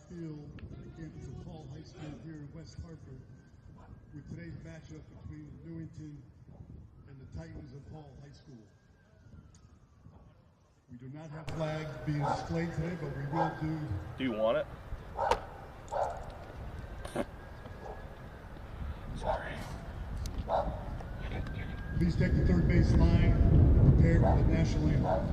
field at the campus of Paul High School here in West Hartford with today's matchup between Newington and the Titans of Paul High School. We do not have flags being displayed today, but we will do. Do you want it? Sorry. Please take the third base line and prepare for the national anthem.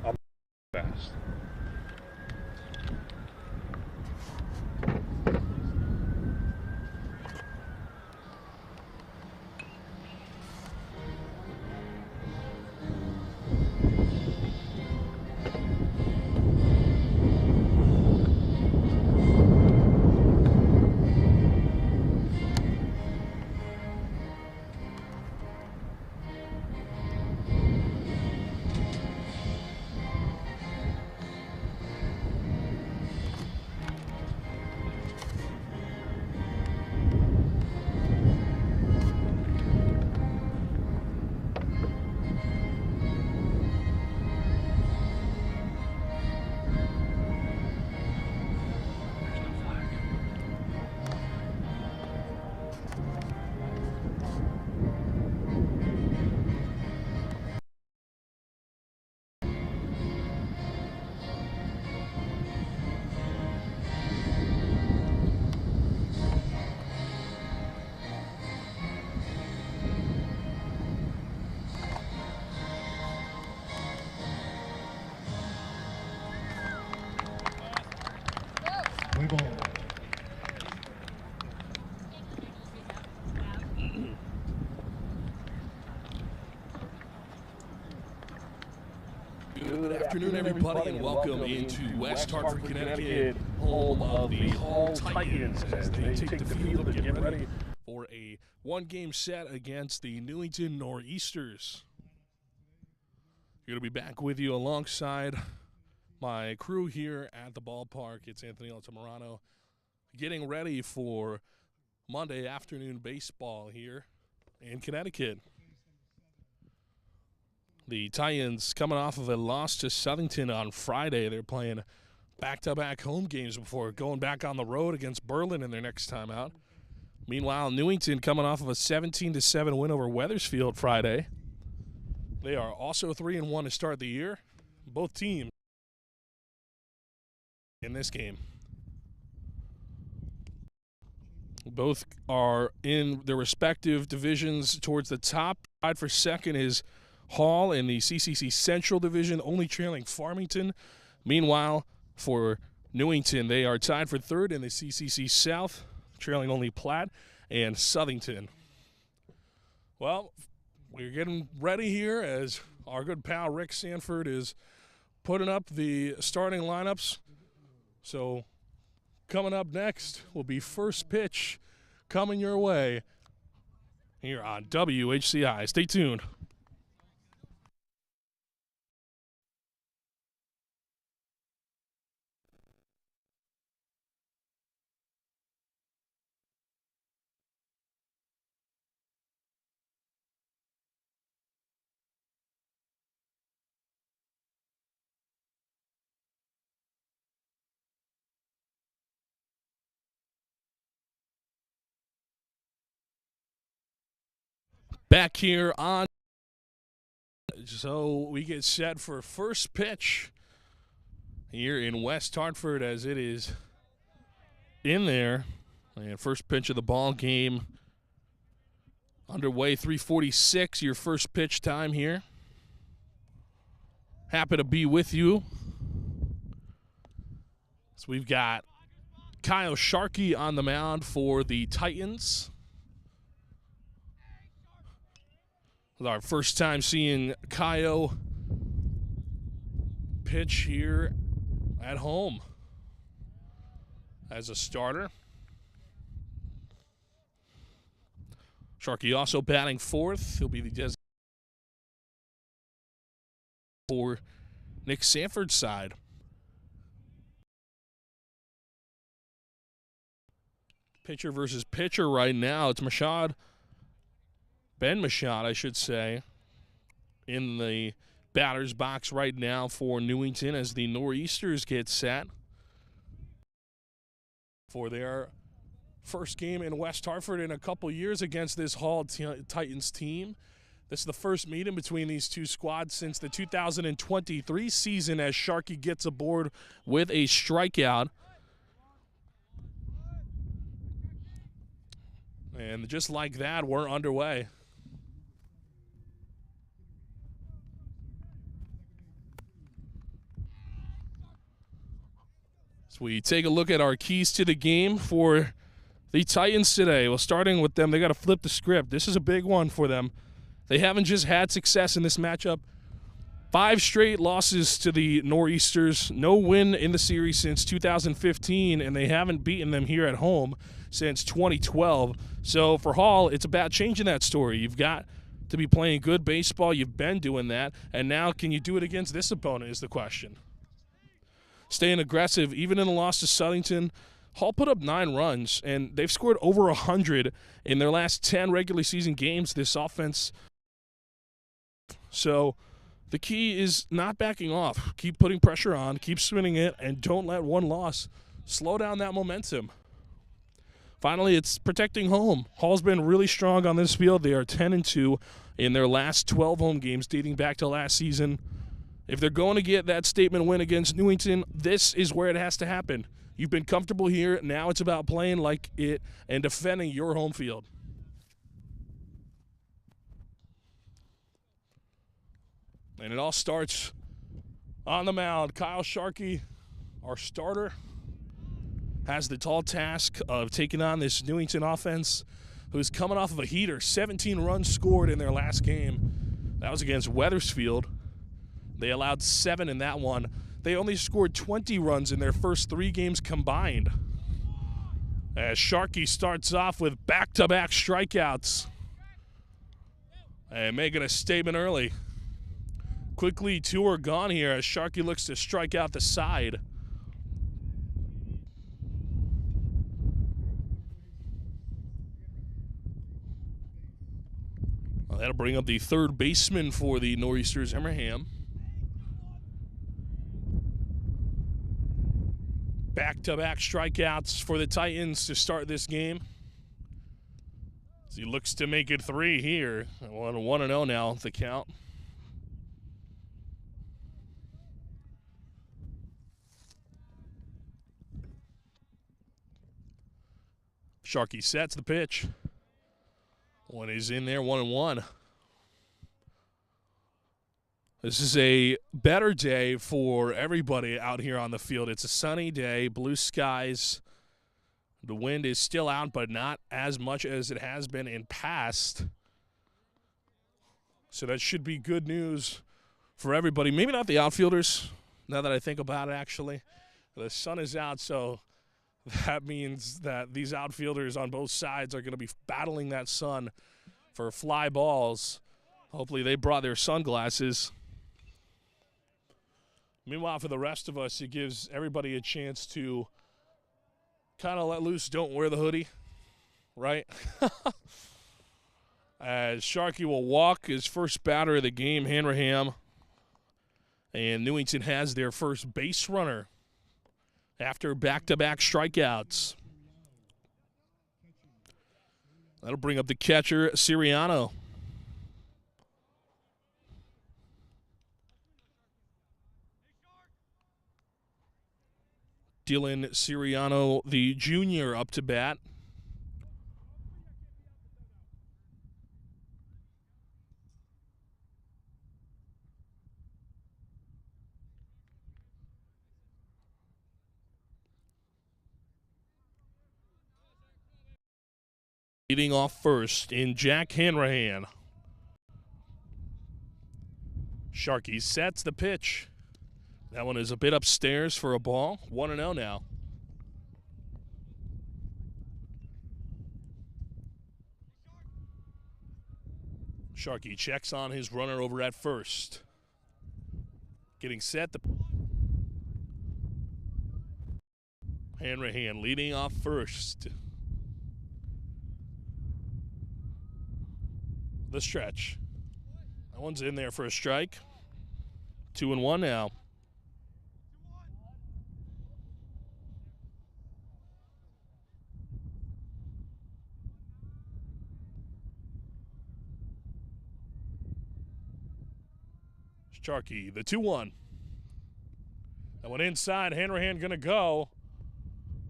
I'm fast. Play ball. Good afternoon, everybody, and welcome into West Hartford, Connecticut, home of the Hall Titans, as they take the field and get ready for a one-game set against the Newington Nor'easters. Going to be back with you alongside my crew here at the ballpark. It's Anthony Altamirano, getting ready for Monday afternoon baseball here in Connecticut. The Titans coming off of a loss to Southington on Friday. They're playing back-to-back home games before going back on the road against Berlin in their next time out. Meanwhile, Newington coming off of a 17-7 win over Wethersfield Friday. They are also 3-1 to start the year. Both teams in this game. Both are in their respective divisions towards the top. Tied for second is Hall in the CCC Central Division, only trailing Farmington. Meanwhile, for Newington, they are tied for third in the CCC South, trailing only Platt and Southington. Well, we're getting ready here as our good pal Rick Sanford is putting up the starting lineups. So coming up next will be first pitch coming your way here on WHCI. Stay tuned. Back here on, so we get set for first pitch here in West Hartford as it is in there. And first pitch of the ball game underway, 3:46, your first pitch time here. Happy to be with you. So we've got Kyle Sharkey on the mound for the Titans. Our first time seeing Kyle pitch here at home as a starter. Sharkey also batting fourth. He'll be the designated for Nick Sanford's side. Pitcher versus pitcher right now. It's Ben Mashad, I should say, in the batter's box right now for Newington as the Nor'easters get set for their first game in West Hartford in a couple years against this Hall Titans team. This is the first meeting between these two squads since the 2023 season as Sharkey gets aboard with a strikeout. And just like that, we're underway. So we take a look at our keys to the game for the Titans today. Well, starting with them, they got to flip the script. This is a big one for them. They haven't just had success in this matchup. 5 straight losses to the Nor'easters. No win in the series since 2015, and they haven't beaten them here at home since 2012. So for Hall, it's about changing that story. You've got to be playing good baseball. You've been doing that. And now can you do it against this opponent is the question. Staying aggressive, even in the loss to Southington, Hall put up 9 runs, and they've scored over 100 in their last 10 regular season games, this offense. So the key is not backing off. Keep putting pressure on, keep spinning it, and don't let one loss slow down that momentum. Finally, it's protecting home. Hall's been really strong on this field. They are 10-2 in their last 12 home games dating back to last season. If they're going to get that statement win against Newington, this is where it has to happen. You've been comfortable here. Now it's about playing like it and defending your home field. And it all starts on the mound. Kyle Sharkey, our starter, has the tall task of taking on this Newington offense, who's coming off of a heater. 17 runs scored in their last game. That was against Wethersfield. They allowed 7 in that one. They only scored 20 runs in their first 3 games combined. As Sharkey starts off with back-to-back strikeouts. And making a statement early. Quickly, 2 are gone here as Sharkey looks to strike out the side. Well, that'll bring up the third baseman for the Nor'easters, Emmerham. Back-to-back strikeouts for the Titans to start this game. As he looks to make it 3 here. 1-0 now, the count. Sharkey sets the pitch. One is in there, 1-1. This is a better day for everybody out here on the field. It's a sunny day, blue skies. The wind is still out, but not as much as it has been in past. So that should be good news for everybody. Maybe not the outfielders, now that I think about it, actually. The sun is out, so that means that these outfielders on both sides are going to be battling that sun for fly balls. Hopefully they brought their sunglasses. Meanwhile, for the rest of us, it gives everybody a chance to kind of let loose, don't wear the hoodie, right? As Sharkey will walk his first batter of the game, Hanrahan. And Newington has their first base runner after back-to-back strikeouts. That'll bring up the catcher, Siriano. Dylan Siriano, the junior, up to bat. Leading off first in Jack Hanrahan. Sharkey sets the pitch. That one is a bit upstairs for a ball. 1-0 now. Sharkey checks on his runner over at first. Getting set. Hanrahan leading off first. the stretch. That one's in there for a strike. 2-1 now. Sharkey, the 2-1. That one inside. Hanrahan going to go.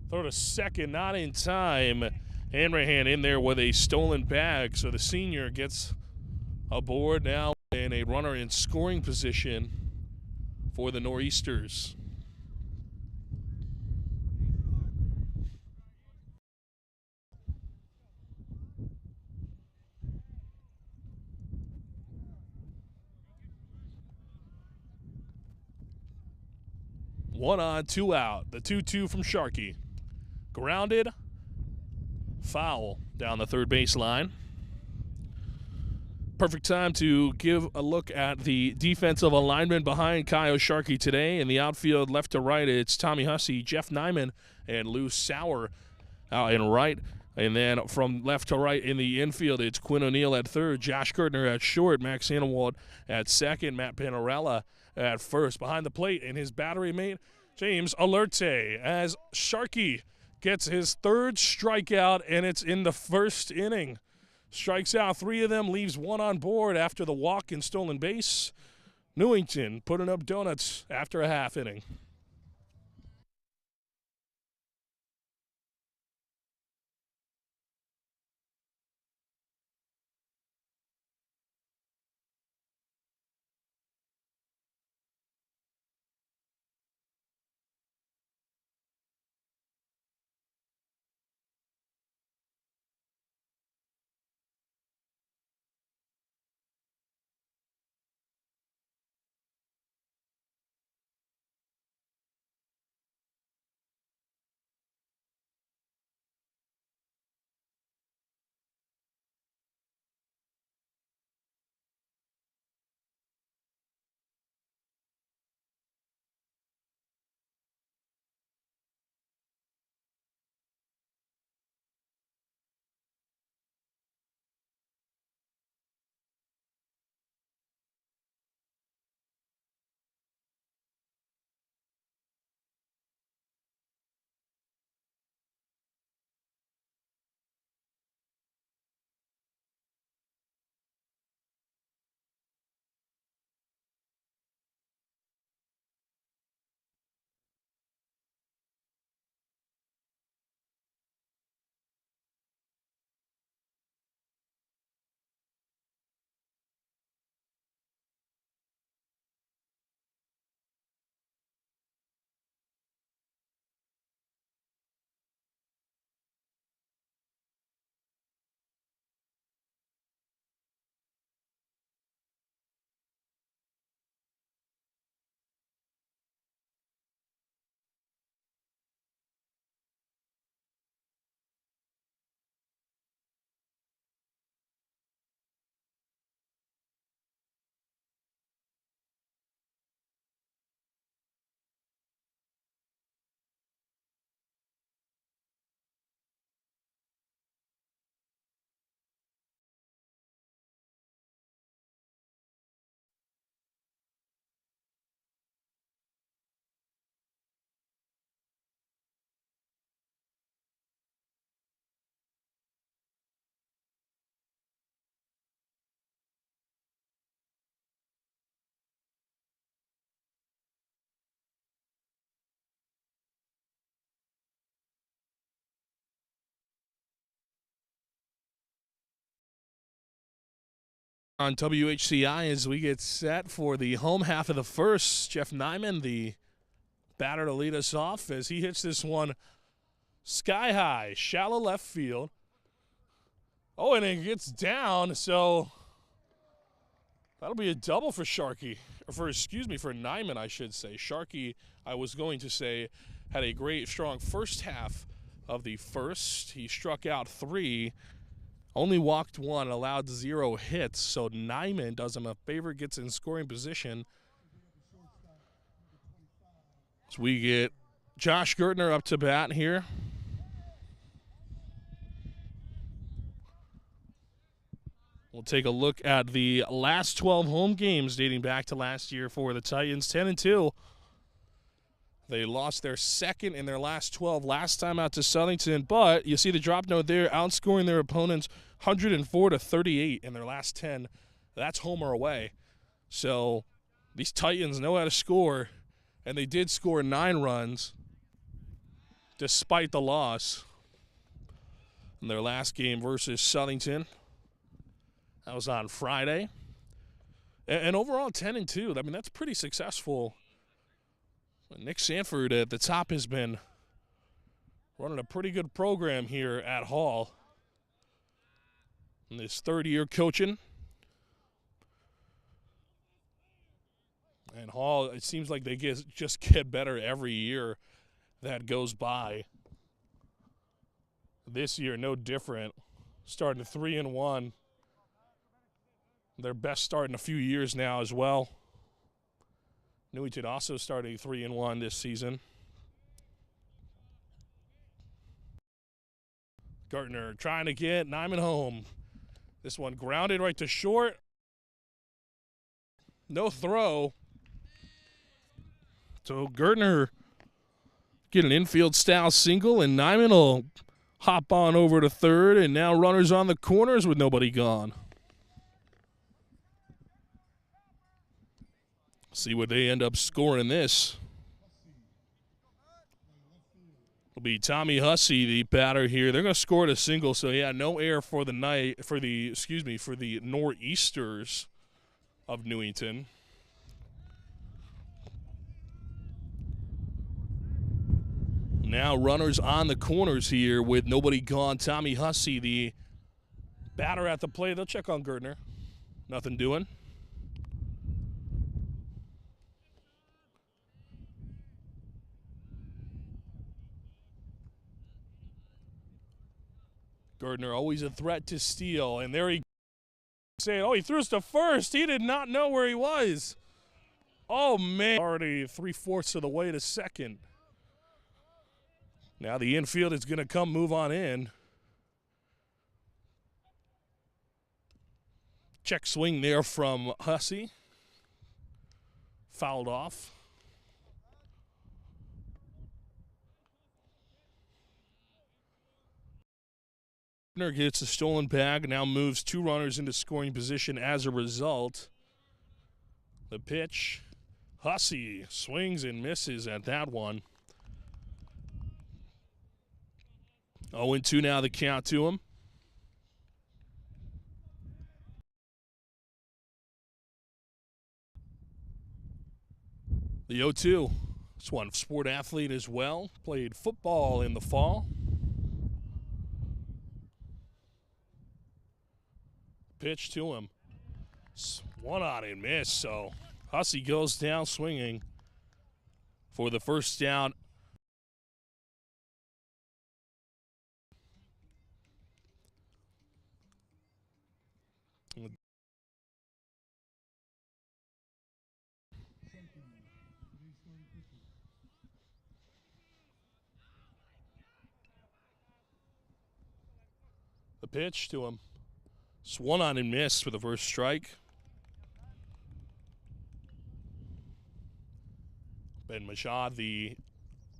Throw to second, not in time. Hanrahan in there with a stolen bag, so the senior gets aboard now in a runner in scoring position for the Nor'easters. One on, two out. The 2-2 from Sharkey. Grounded. Foul down the third baseline. Perfect time to give a look at the defensive alignment behind Kyle Sharkey today. In the outfield, left to right, it's Tommy Hussey, Jeff Nyman, and Lou Sauer out in right. And then from left to right in the infield, it's Quinn O'Neill at third, Josh Gertner at short, Max Anawald at second, Matt Panarella at first. Behind the plate, and his battery mate, James Alerte, as Sharkey gets his third strikeout, and it's in the first inning. Strikes out 3 of them, leaves 1 on board after the walk and stolen base. Newington putting up donuts after a half inning. On WHCI as we get set for the home half of the first. Jeff Nyman, the batter to lead us off as he hits this one sky high, shallow left field. Oh, and it gets down, so that'll be a double for Sharkey. Or for Nyman, I should say. Sharkey, I was going to say, had a great, strong first half of the first. He struck out 3. Only walked 1, allowed 0 hits, so Nyman does him a favor, gets in scoring position. So we get Josh Gertner up to bat here. We'll take a look at the last 12 home games dating back to last year for the Titans. 10-2. They lost their second in their last 12 last time out to Southington, but you see the drop note there, outscoring their opponents 104-38 in their last 10. That's home or away. So these Titans know how to score, and they did score 9 runs despite the loss in their last game versus Southington. That was on Friday. And overall, 10-2. I mean, that's pretty successful. Nick Sanford at the top has been running a pretty good program here at Hall in his third year coaching. And Hall, it seems like they just get better every year that goes by. This year, no different. Starting 3-1. Their best start in a few years now as well. Newington also starting 3-1 this season. Gartner trying to get Nyman home. This one grounded right to short. No throw. So Gertner get an infield style single, and Nyman will hop on over to third, and now runners on the corners with nobody gone. See what they end up scoring this. It'll be Tommy Hussey, the batter here. They're going to score a single, so yeah, no air for the Nor'easters of Newington. Now runners on the corners here with nobody gone. Tommy Hussey, the batter at the plate. They'll check on Gertner. Nothing doing. Gardner always a threat to steal, and there he saying, oh, he threw us to first. He did not know where he was. Oh, man. Already 3/4 of the way to second. Now the infield is going to move on in. Check swing there from Hussey. Fouled off. Gets a stolen bag, now moves 2 runners into scoring position as a result. The pitch, Hussey swings and misses at that one. 0-2 now the count to him. The 0-2. This one, sport athlete as well. Played football in the fall. Pitch to him. One on and miss, so Hussey goes down swinging for the first down. The pitch to him. Swung on and missed for the first strike. Ben Mashad, the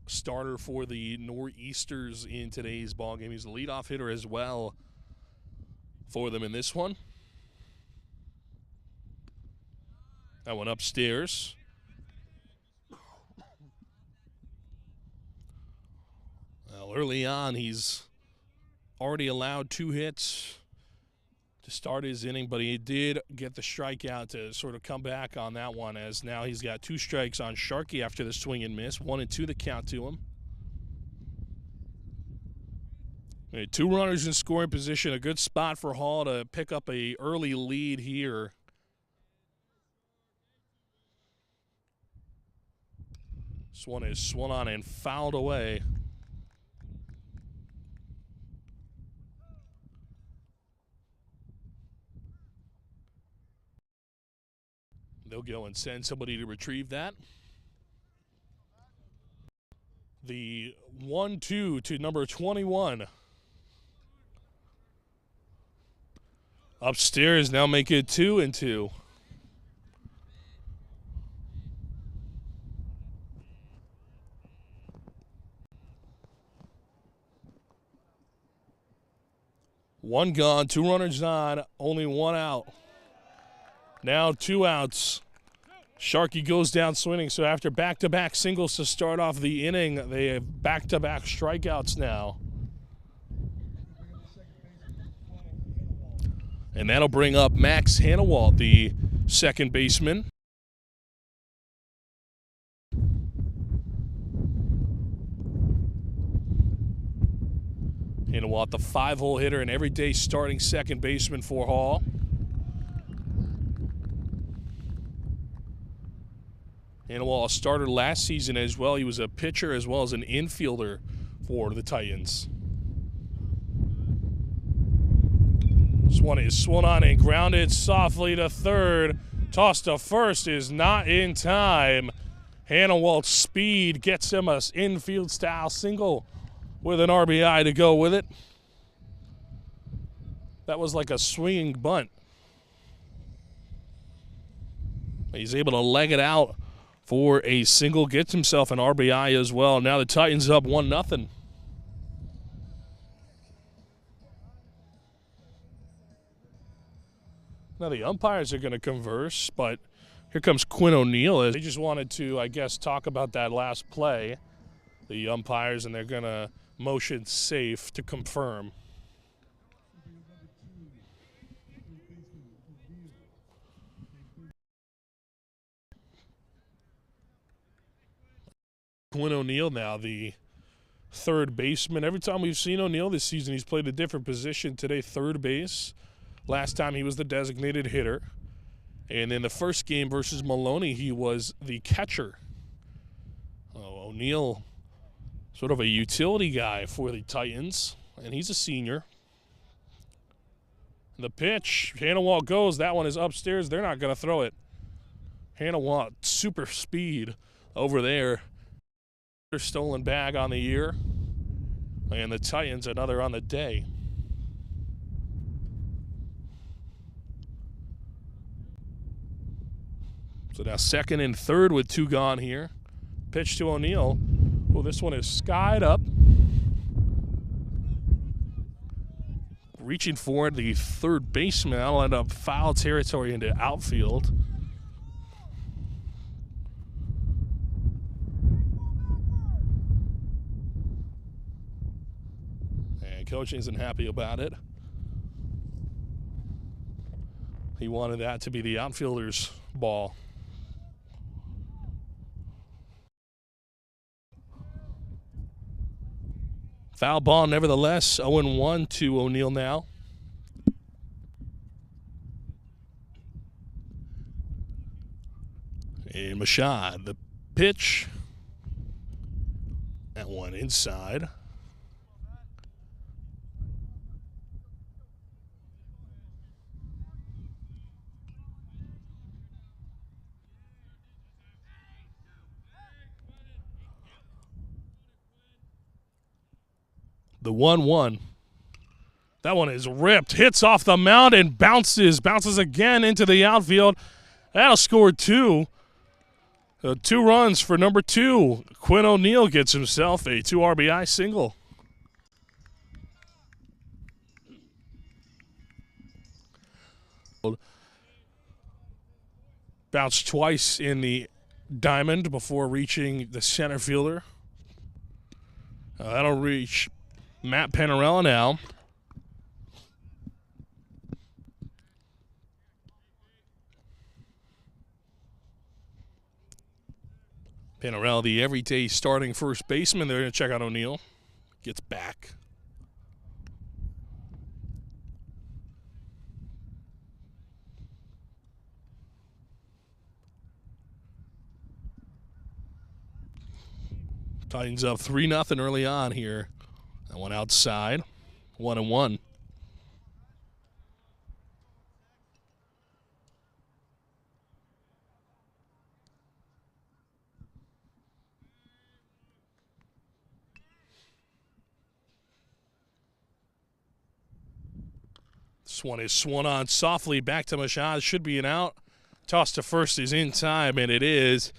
starter for the Nor'easters in today's ballgame. He's the leadoff hitter as well for them in this one. That one upstairs. Well, early on, he's already allowed 2 hits to start his inning, but he did get the strikeout to sort of come back on that one, as now he's got 2 strikes on Sharkey after the swing and miss. 1-2 the count to him. 2 runners in scoring position, a good spot for Hall to pick up a early lead here. This one is swung on and fouled away. They'll go and send somebody to retrieve that. The 1-2 to number 21. Upstairs now make it 2-2. One gone, 2 runners on, only 1 out. Now 2 outs. Sharkey goes down swinging, so after back-to-back singles to start off the inning, they have back-to-back strikeouts now. And that'll bring up Max Hannawalt, the second baseman. Hannawalt, the 5-hole hitter and everyday starting second baseman for Hall. Hannawalt, a starter last season as well. He was a pitcher as well as an infielder for the Titans. This one is swung on and grounded softly to third. Toss to first is not in time. Hannawalt's speed gets him an infield-style single with an RBI to go with it. That was like a swinging bunt. He's able to leg it out for a single, gets himself an RBI as well. Now the Titans up 1-0. Now the umpires are going to converse, but here comes Quinn O'Neill. They just wanted to, I guess, talk about that last play, the umpires, and they're going to motion safe to confirm. Quinn O'Neill now, the third baseman. Every time we've seen O'Neill this season, he's played a different position. Today, third base. Last time he was the designated hitter. And in the first game versus Maloney, he was the catcher. O'Neill, sort of a utility guy for the Titans, and he's a senior. The pitch, Hannawalt goes. That one is upstairs. They're not going to throw it. Hannawalt, super speed over there. Stolen bag on the year, and the Titans another on the day. So now second and third with 2 gone here. Pitch to O'Neill. Well, this one is skied up. Reaching for the third baseman. That'll end up foul territory into outfield. Coach isn't happy about it. He wanted that to be the outfielder's ball. Foul ball nevertheless. 0-1 to O'Neill now. And Mashad, the pitch. That one inside. The 1-1. That one is ripped. Hits off the mound and bounces. Bounces again into the outfield. That'll score 2. 2 runs for number 2. Quinn O'Neill gets himself a 2 RBI single. Bounced twice in the diamond before reaching the center fielder. That'll reach Matt Panarella now. Panarella, the everyday starting first baseman. They're going to check out O'Neill. Gets back. Titans up 3-0 early on here. That one outside. 1-1. This one is swung on softly back to Mashad. Should be an out. Toss to first is in time, and it is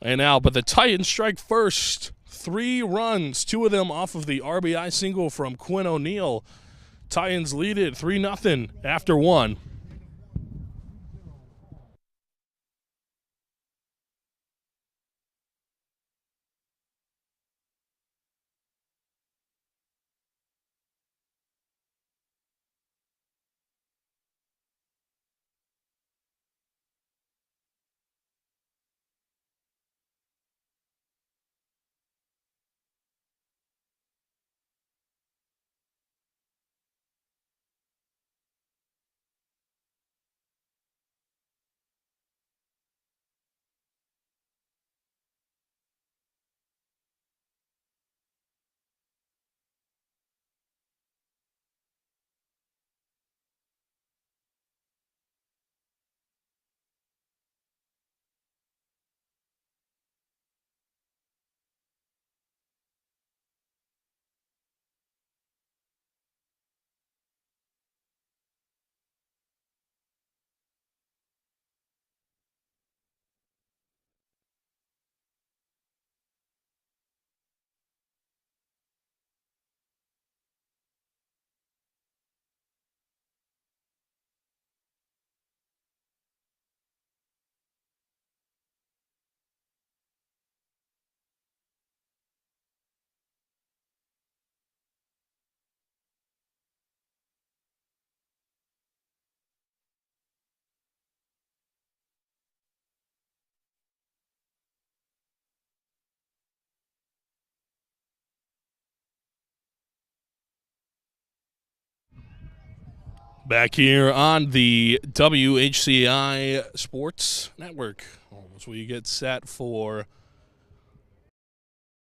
an out. But the Titans strike first. 3 runs, 2 of them off of the RBI single from Quinn O'Neill. Titans lead it 3-0 after 1. Back here on the WHCI Sports Network, as we get set for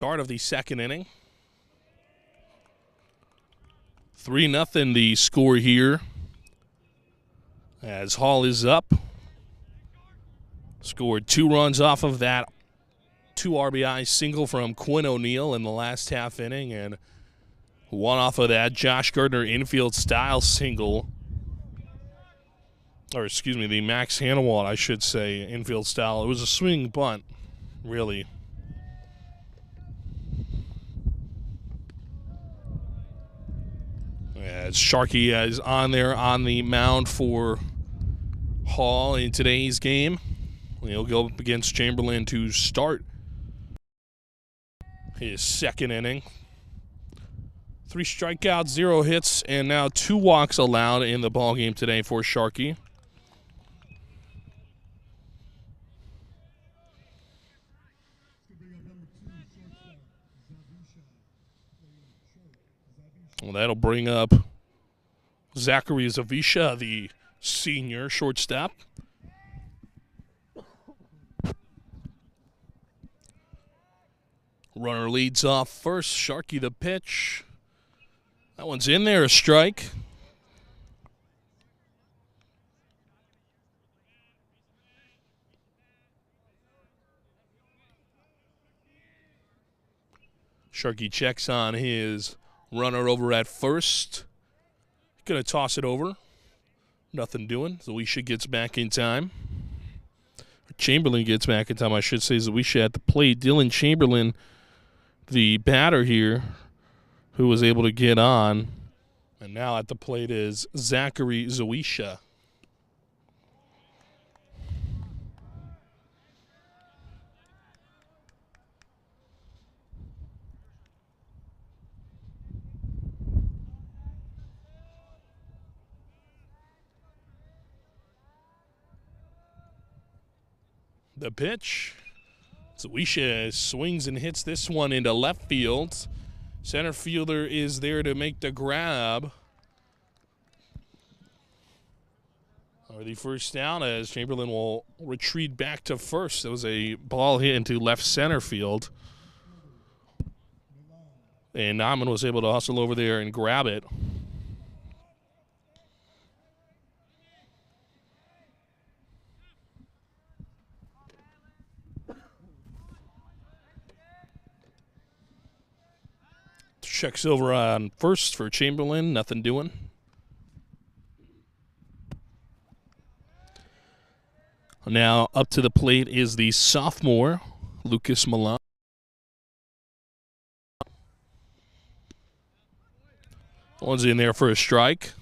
start of the second inning. 3-0 the score here as Hall is up. Scored 2 runs off of that 2 RBI single from Quinn O'Neill in the last half inning, and 1 off of that Josh Gardner infield style single. Or excuse me, the Max Hanawalt, I should say, infield style. It was a swinging bunt, really. As Sharkey is on there on the mound for Hall in today's game. He'll go up against Chamberlain to start his second inning. 3 strikeouts, 0 hits, and now 2 walks allowed in the ballgame today for Sharkey. Well, that'll bring up Zachary Zavisha, the senior shortstop. Runner leads off first. Sharkey the pitch. That one's in there, a strike. Sharkey checks on his runner over at first. Gonna toss it over. Nothing doing. Zawisha gets back in time. Chamberlain gets back in time, I should say. Zawisha at the plate. Dylan Chamberlain, the batter here, who was able to get on. And now at the plate is Zachary Zawisha. The pitch. Zawisha swings and hits this one into left field. Center fielder is there to make the grab. Or the first down as Chamberlain will retreat back to first. It was a ball hit into left center field. And Nauman was able to hustle over there and grab it. Checks over on first for Chamberlain. Nothing doing. Now up to the plate is the sophomore, Lucas Milan. One's in there for a strike.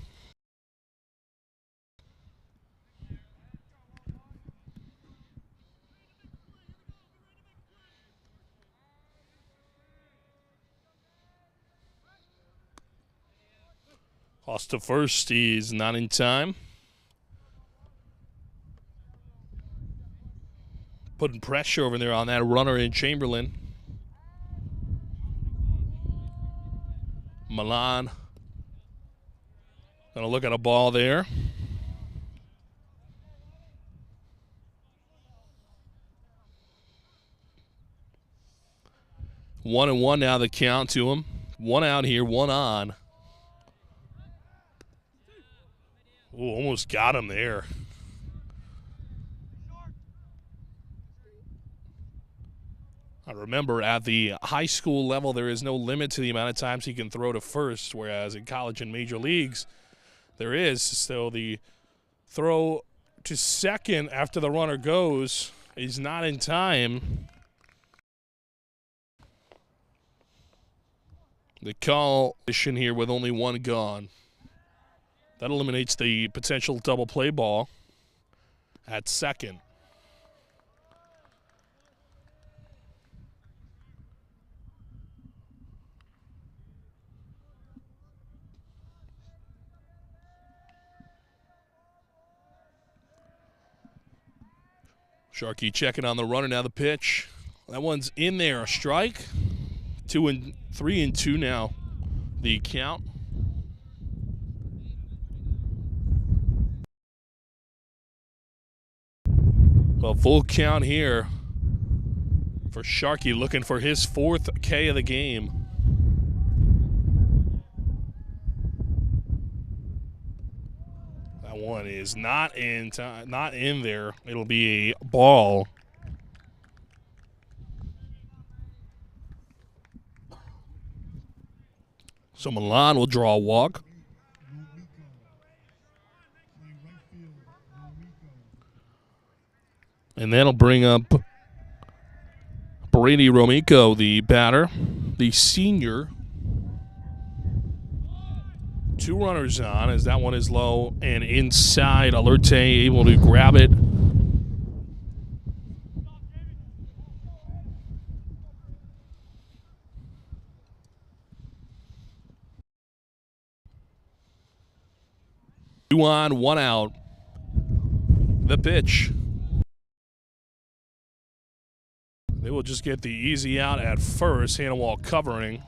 Toss to first. He's not in time. Putting pressure over there on that runner in Chamberlain. Milan gonna look at a ball there. One and one now the count to him. One out here, one on. Ooh, almost got him there. I remember at the high school level, there is no limit to the amount of times he can throw to first, whereas in college and major leagues, there is. So the throw to second after the runner goes is not in time. The call position here with only one gone. That eliminates the potential double play ball at second. Sharkey checking on the runner. Now the pitch. That one's in there. A strike. 3 and 2 now. The count. Well, full count here for Sharkey, looking for his 4th K of the game. That one is not in there. It'll be a ball. So Milan will draw a walk. And that'll bring up Brady Romico, the batter, the senior. 2 runners on as that one is low and inside. Alerte able to grab it. Two on, one out. The pitch. They will just get the easy out at first. Hanawalt covering.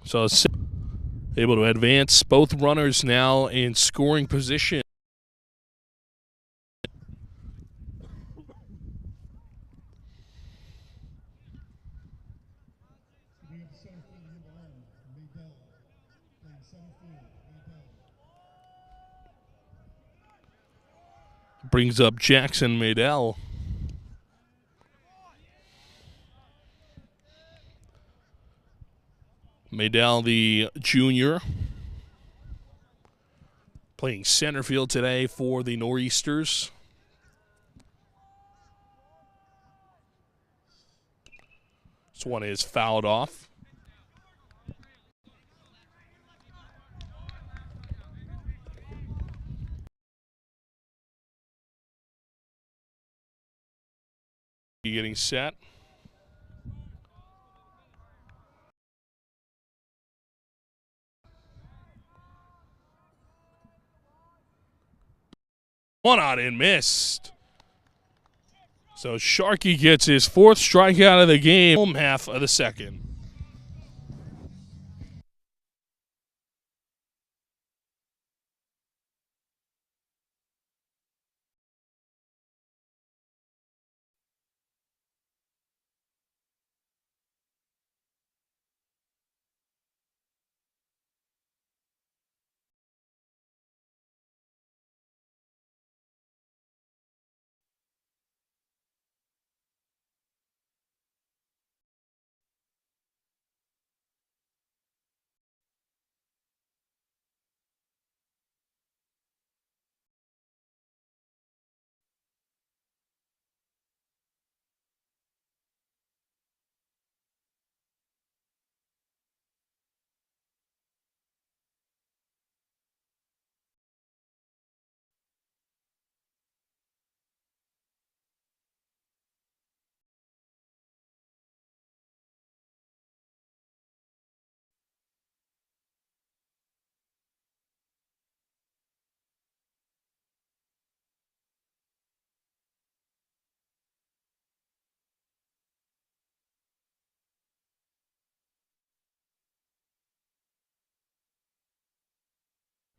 So able to advance. Both runners now in scoring position. Brings up Jackson Maydell. Maydell, the junior, playing center field today for the Nor'easters. This one is fouled off. Getting set. One out and missed. So Sharkey gets his 4th strikeout of the game, home half of the second.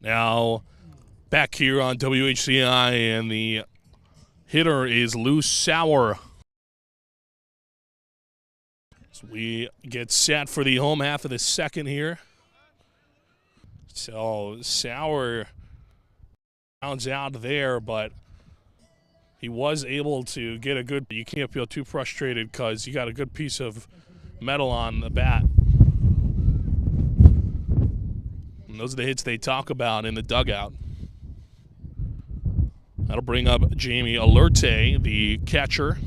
Now back here on WHCI, and the hitter is Lou Sauer. So we get set for the home half of the second here. So Sauer rounds out there, but he was able to get a good. You can't feel too frustrated because you got a good piece of metal on the bat. And those are the hits they talk about in the dugout. That'll bring up Jamie Alerte, the catcher.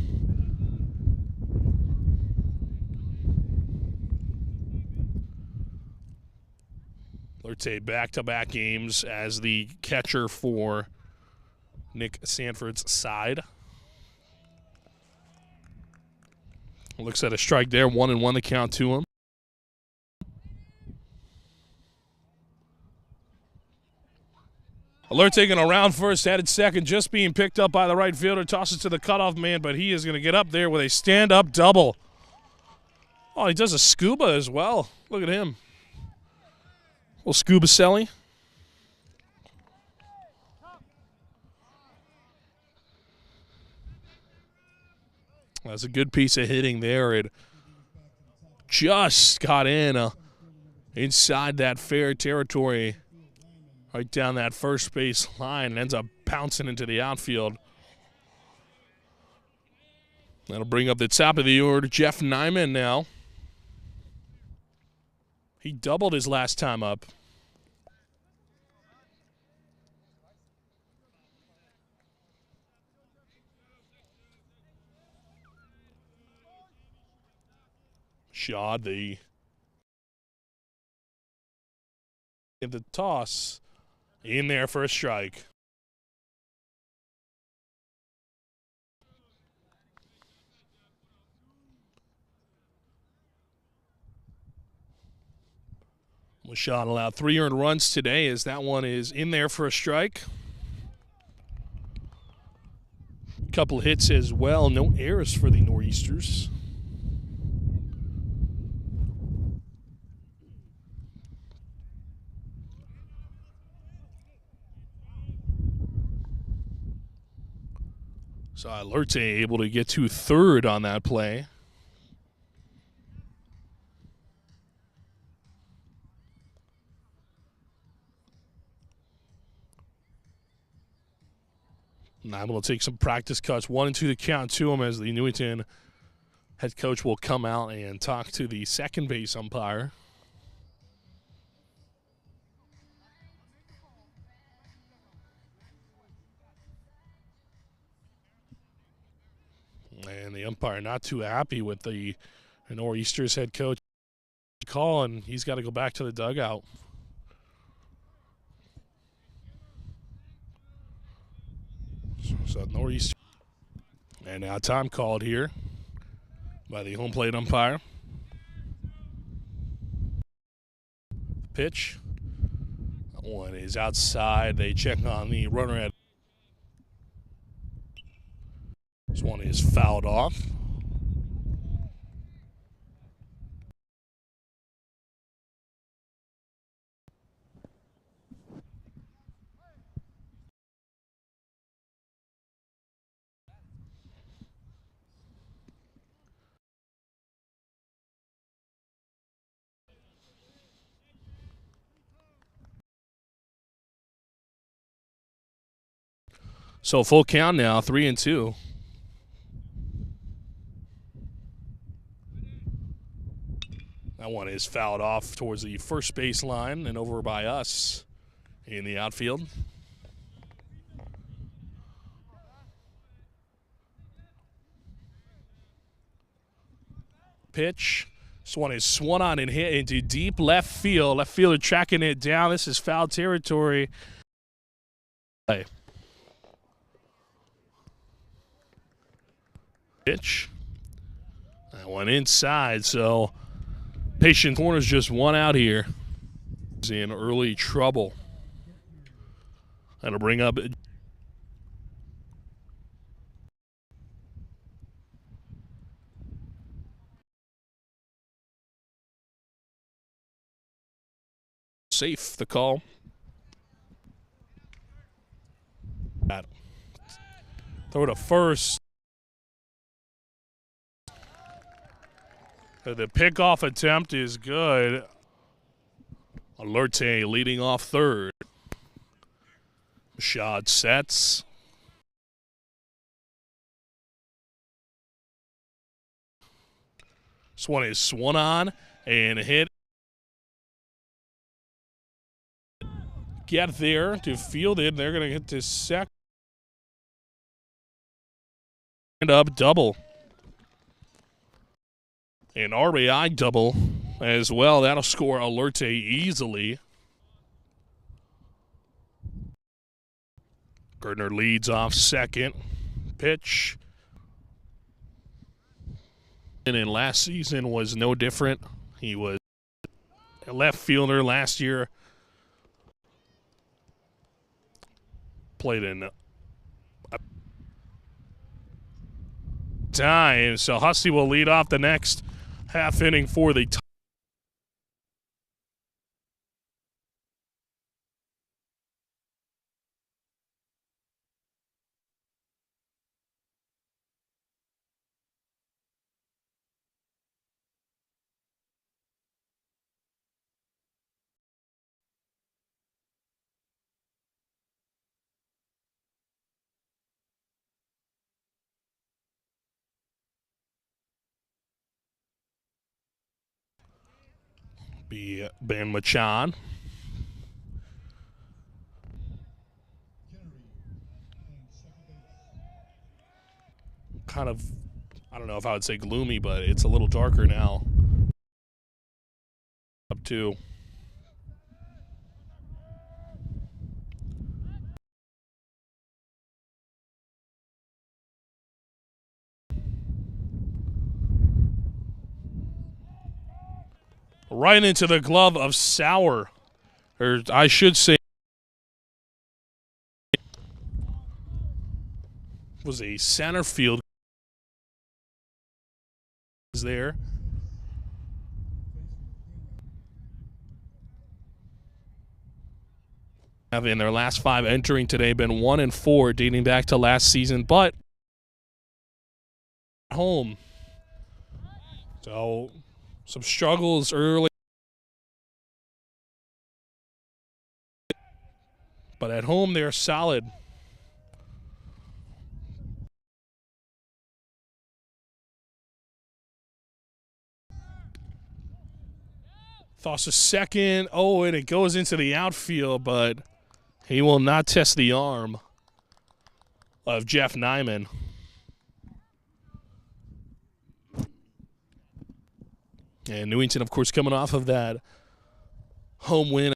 Alerte back-to-back games as the catcher for Nick Sanford's side. Looks at a strike there, 1-1 the count to him. Alert taking around first, headed second, just being picked up by the right fielder. Tosses to the cutoff man, but he is going to get up there with a stand-up double. Oh, he does a scuba as well. Look at him. Little scuba selly. That's a good piece of hitting there. It just got in inside that fair territory, right down that first base line, and ends up bouncing into the outfield. That'll bring up the top of the order, Jeff Nyman now. He doubled his last time up. Shaw, the toss in there for a strike. LaShawn allowed 3 earned runs today, as that one is in there for a strike. Couple hits as well. No errors for the Nor'easters. So Alerte able to get to third on that play. Now able to take some practice cuts. 1-2 the count to him, as the Newington head coach will come out and talk to the second base umpire. And the umpire not too happy with the Nor'easters head coach call, and he's got to go back to the dugout. So Nor'easters. And now time called here by the home plate umpire. Pitch. That one is outside. They check on the runner at. This one is fouled off. So full count now, 3-2. That one is fouled off towards the first base line and over by us in the outfield. Pitch. This one is swung on and hit into deep left field. Left fielder tracking it down. This is foul territory. Pitch. That one inside, so Patient Corner's just one out here. He's in early trouble. That'll bring up safe, the call. Throw to first. The pickoff attempt is good. Alerte leading off third. Shad sets. This one is swung on and hit. Get there to field it. They're going to hit this second. Up double. An RBI double as well. That'll score Alerte easily. Gardner leads off second. Pitch. And in last season was no different. He was a left fielder last year. Played in time. So Hussey will lead off the next half inning for the be Ben Machan. Kind of, I don't know if I would say gloomy, but it's a little darker now. Up two. Right into the glove of Sauer. Or I should say was a center field there. Have in their last 5 entering today been 1-4 dating back to last season, but at home. So some struggles early. But at home they're solid. Toss a second. Oh, and it goes into the outfield, but he will not test the arm of Jeff Nyman. And Newington, of course, coming off of that home win.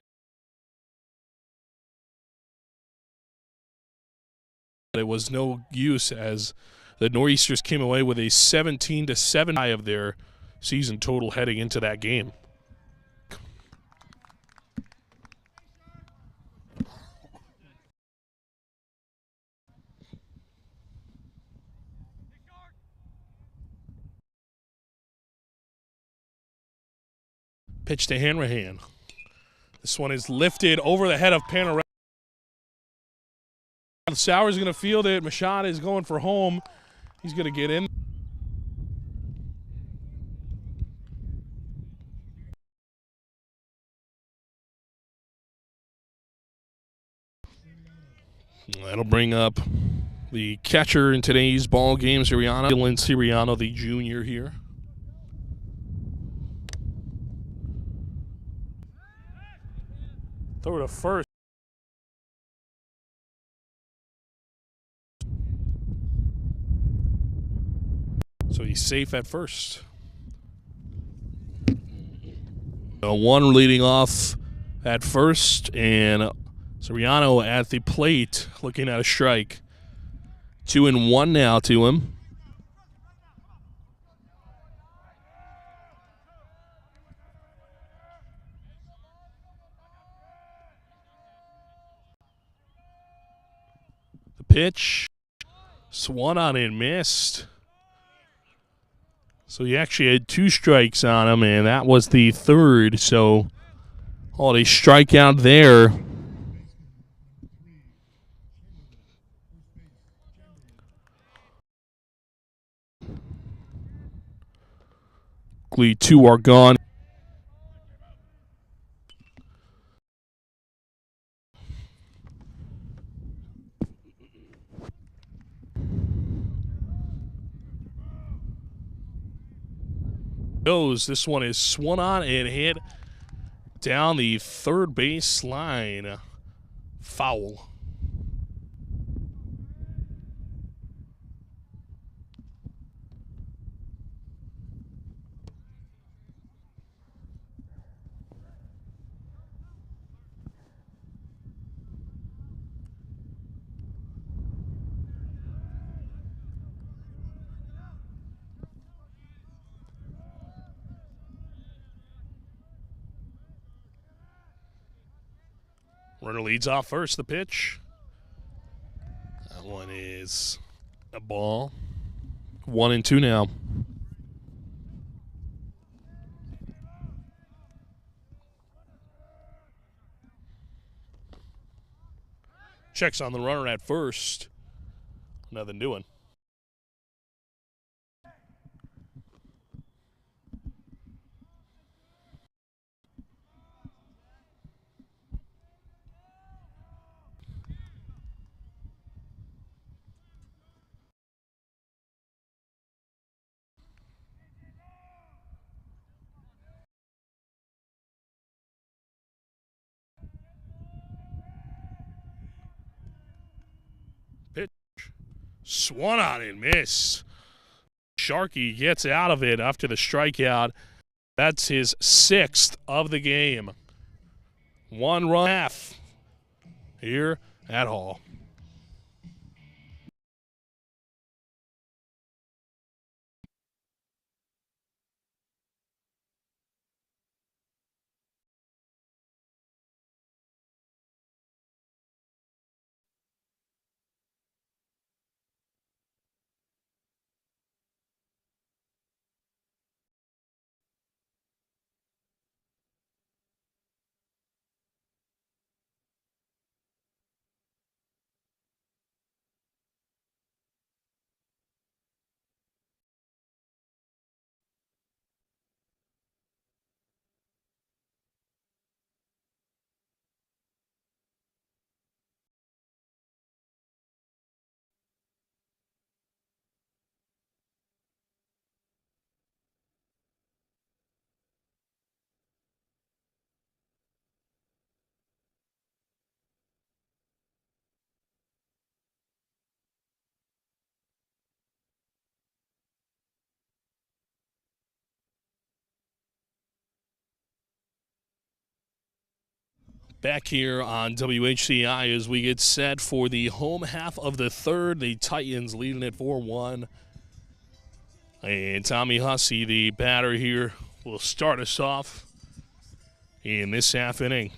It was no use as the Nor'easters came away with a 17-7 high of their season total heading into that game. Pitch to Hanrahan. This one is lifted over the head of Panorama. Sauer's going to field it. Machad is going for home. He's going to get in. That'll bring up the catcher in today's ball game, Siriano. Dylan Siriano, the junior here. Throw to first. So he's safe at first. One leading off at first, and Soriano at the plate looking at a strike. 2-1 now to him. The pitch, swung on and missed. So he actually had 2 strikes on him, and that was the third. So, oh, they strike out there. 2 are gone. This one is swung on and hit down the third base line. Foul. Runner leads off first. The pitch. That one is a ball. 1-2 now. Checks on the runner at first. Nothing doing. Pitch. Swung on and miss. Sharkey gets out of it after the strikeout. That's his 6th of the game. 1 run half here at Hall. Back here on WHCI as we get set for the home half of the third. The Titans leading it 4-1. And Tommy Hussey, the batter here, will start us off in this half inning.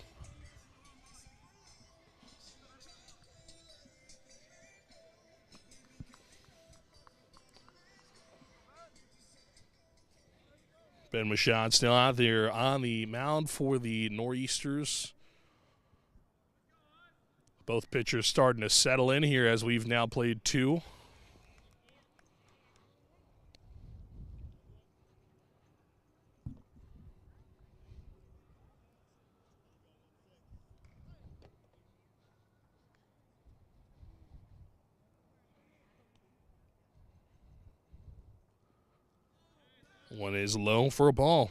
Ben Machad still out there on the mound for the Nor'easters. Both pitchers starting to settle in here as we've now played 2. One is low for a ball.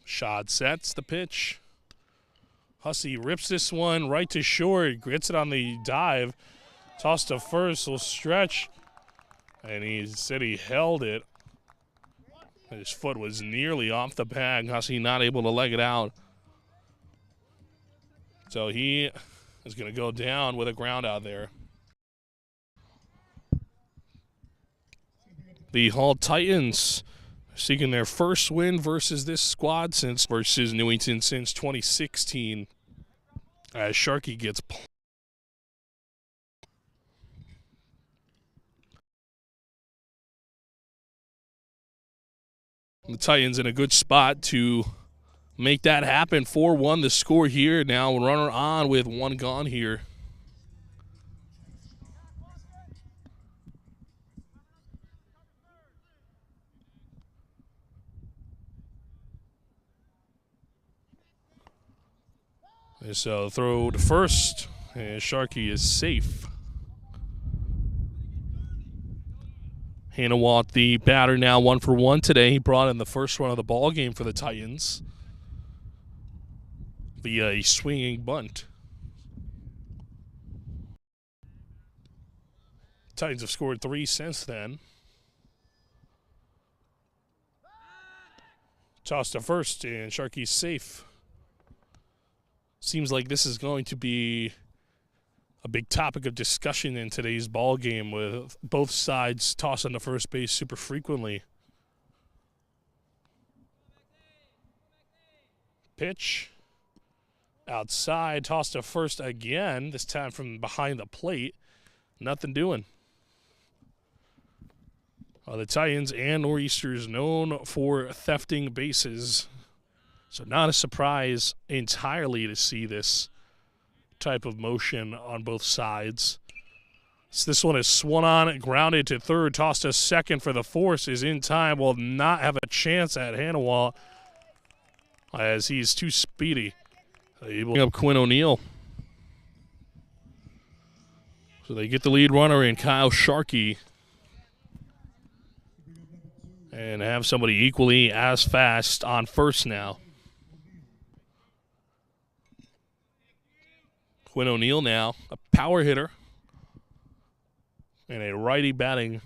Shot sets the pitch. Hussey rips this one right to short. Gets it on the dive. Toss to first. Will stretch. And he said he held it. His foot was nearly off the bag. Hussey not able to leg it out. So he is going to go down with a ground out there. The Hall Titans seeking their first win versus this squad versus Newington since 2016. As Sharkey gets the Titans in a good spot to make that happen. 4-1 the score here. Now runner on with one gone here. And so throw to first, and Sharkey is safe. Hanawalt, the batter, now 1 for 1 today. He brought in the first run of the ball game for the Titans via a swinging bunt. Titans have scored 3 since then. Toss to first, and Sharkey's safe. Seems like this is going to be a big topic of discussion in today's ball game, with both sides tossing to first base super frequently. Pitch outside, toss to first again, this time from behind the plate. Nothing doing. The Titans and Nor'easters known for thefting bases, so not a surprise entirely to see this type of motion on both sides. So this one is swung on, grounded to third, tossed to second for the force, is in time, will not have a chance at Hanawalt as he's too speedy. Able to bring up Quinn O'Neill. So they get the lead runner in Kyle Sharkey and have somebody equally as fast on first now. Quinn O'Neill now, a power hitter and a righty batting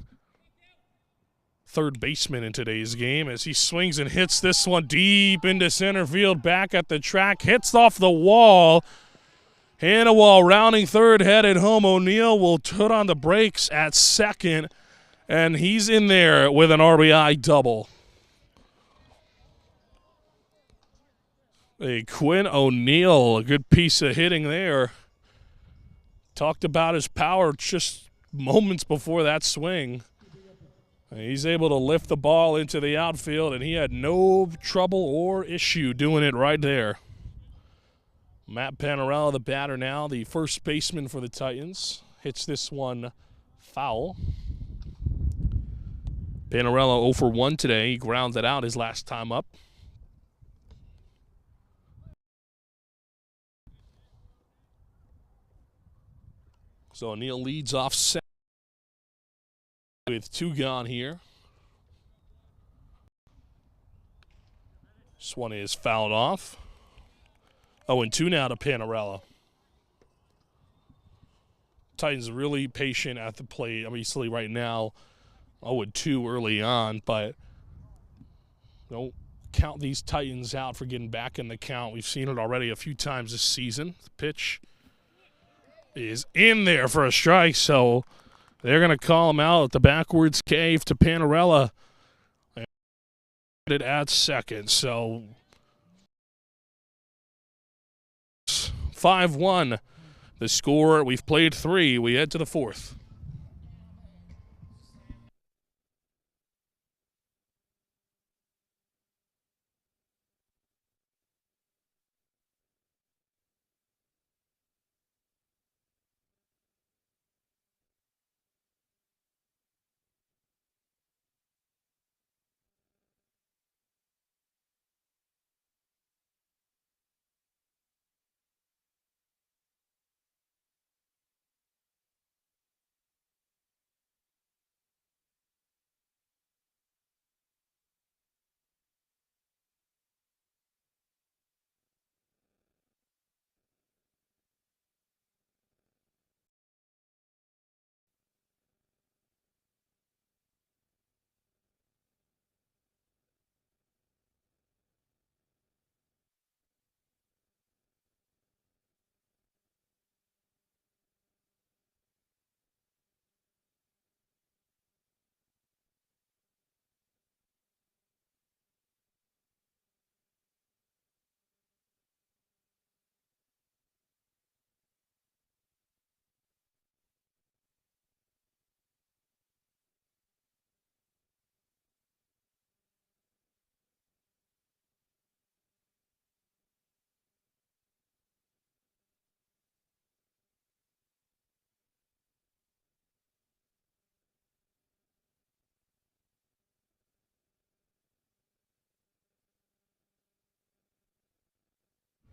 third baseman in today's game, as he swings and hits this one deep into center field, back at the track, hits off the wall. Hanawalt rounding third, headed home. O'Neill will put on the brakes at second, and he's in there with an RBI double. A Quinn O'Neill, a good piece of hitting there. Talked about his power just moments before that swing. He's able to lift the ball into the outfield, and he had no trouble or issue doing it right there. Matt Panarello, the batter now, the first baseman for the Titans, hits this one foul. Panarello 0 for 1 today. He grounds it out his last time up. So O'Neill leads off second with 2 gone here. This one is fouled off. 0-2 now to Panarello. Titans really patient at the plate. Obviously right now 0-2 early on, but don't count these Titans out for getting back in the count. We've seen it already a few times this season. The pitch is in there for a strike, so they're going to call him out at the backwards cave to Panarello. And at second, so 5-1 the score. We've played 3. We head to the 4th.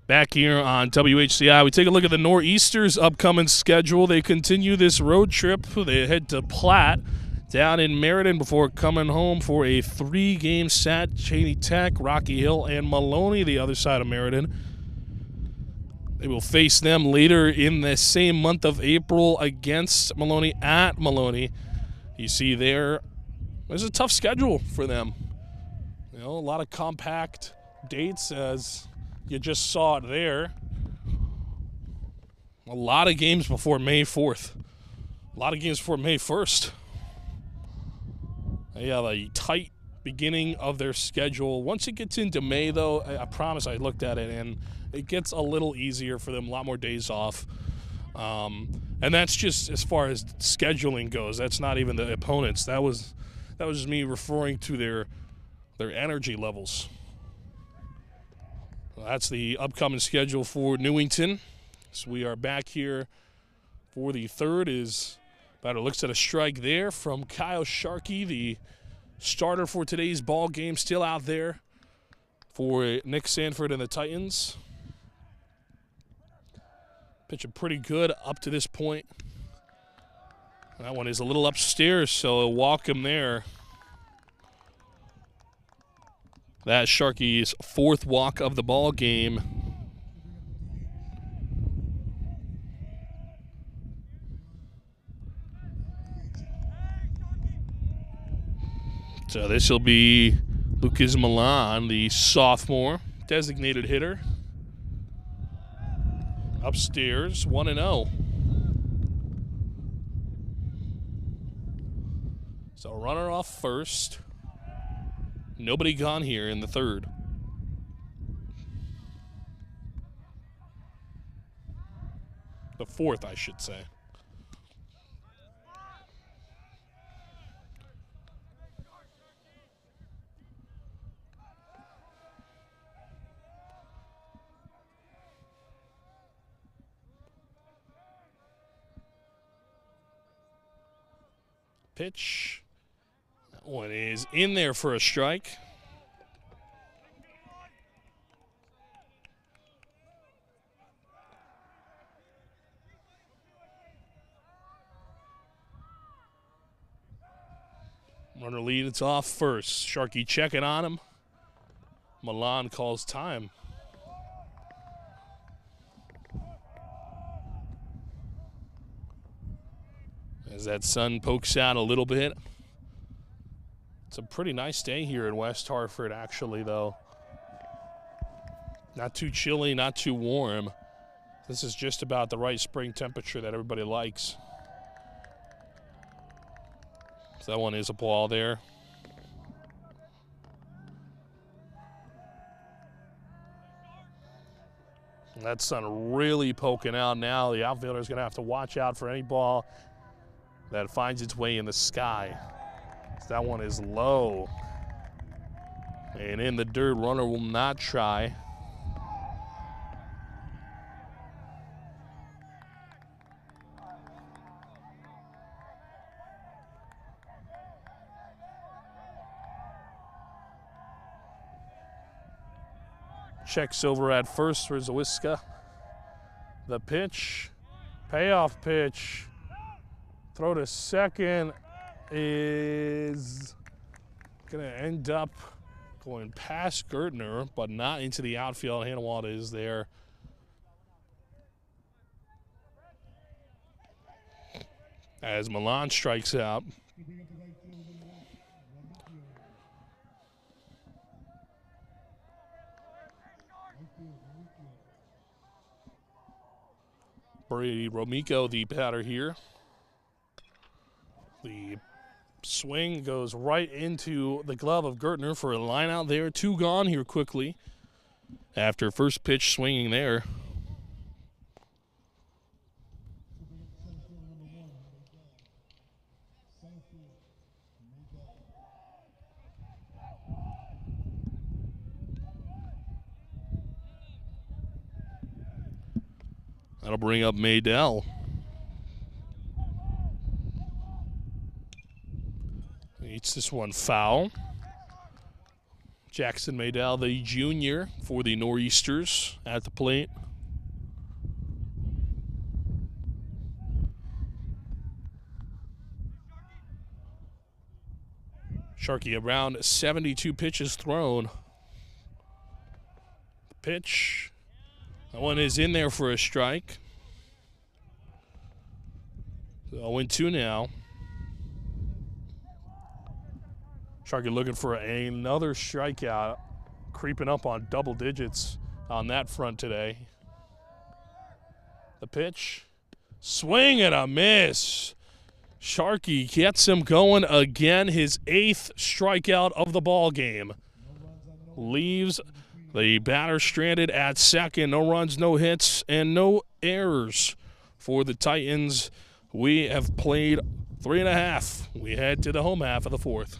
Back here on WHCI, we take a look at the Nor'easters' upcoming schedule. They continue this road trip. They head to Platt down in Meriden before coming home for a 3-game set. Cheney Tech, Rocky Hill, and Maloney, the other side of Meriden. They will face them later in the same month of April against Maloney at Maloney. You see there's a tough schedule for them. You know, a lot of compact dates, as you just saw it there. A lot of games before May 4th. A lot of games before May 1st. They have a tight beginning of their schedule. Once it gets into May, though, I promise I looked at it, and it gets a little easier for them, a lot more days off. And that's just as far as scheduling goes. That's not even the opponents. That was just me referring to their energy levels. Well, that's the upcoming schedule for Newington. So we are back here for the third. Batter looks at a strike there from Kyle Sharkey, the starter for today's ball game, still out there for Nick Sanford and the Titans. Pitching pretty good up to this point. That one is a little upstairs, so I'll walk him there. That's Sharkey's 4th walk of the ball game. So this will be Lucas Milan, the sophomore designated hitter. Upstairs, 1-0. So runner off first. Nobody gone here in the third. The fourth, I should say. Pitch. That one is in there for a strike. Runner leads off first. Sharkey checking on him. Milan calls time. As that sun pokes out a little bit. It's a pretty nice day here in West Hartford, actually, though. Not too chilly, not too warm. This is just about the right spring temperature that everybody likes. So that one is a ball there. That sun really poking out now. The outfielder's going to have to watch out for any ball that finds its way in the sky. So that one is low. And in the dirt, runner will not try. Checks over at first for Zawiska. The pitch, payoff pitch. Throw to second is going to end up going past Gertner, but not into the outfield. Hanawalt is there. As Milan strikes out. Brady Romico, the batter here. The swing goes right into the glove of Gertner for a line out there. 2 gone here quickly after first pitch swinging there. That'll bring up Maydell. Eats this one foul. Jackson Maydell, the junior for the Nor'easters at the plate. Sharkey around 72 pitches thrown. Pitch. That one is in there for a strike. 0-2 now. Sharkey looking for another strikeout, creeping up on double digits on that front today. The pitch. Swing and a miss. Sharkey gets him going again, his 8th strikeout of the ball game. Leaves the batter stranded at second. No runs, no hits, and no errors for the Titans. We have played 3.5. We head to the home half of the 4th.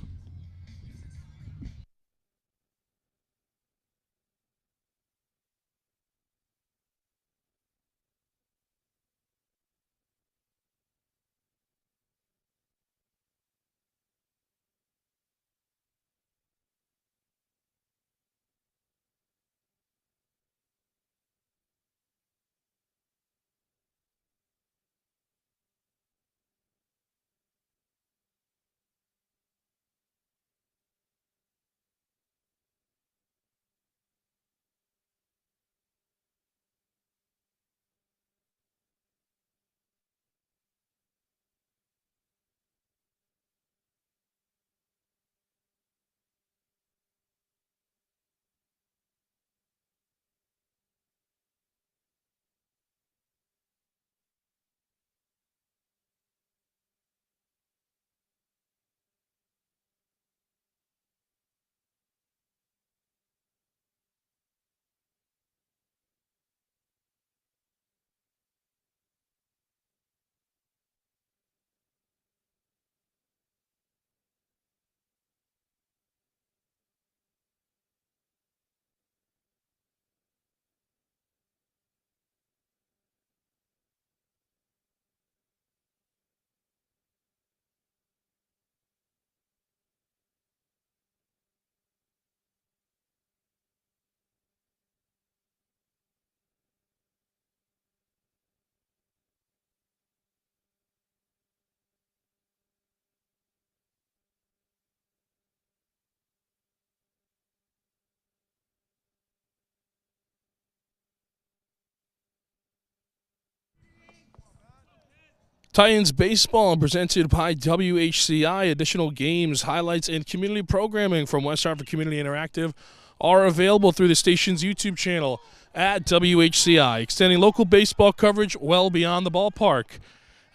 Titans baseball presented by WHCI. Additional games, highlights, and community programming from West Hartford Community Interactive are available through the station's YouTube channel at WHCI, extending local baseball coverage well beyond the ballpark.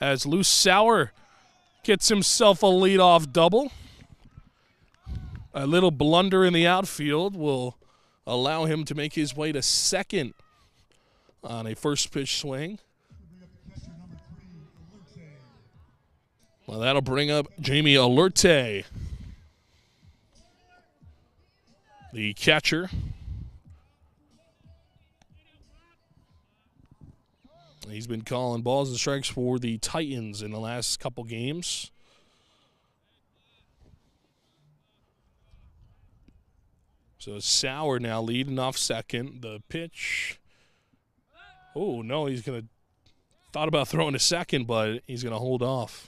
As Luce Sauer gets himself a leadoff double. A little blunder in the outfield will allow him to make his way to second on a first pitch swing. Well, that'll bring up Jamie Alerte, the catcher. He's been calling balls and strikes for the Titans in the last couple games. So Sauer now leading off second. The pitch. Oh, no, he's going to – thought about throwing to second, but he's going to hold off.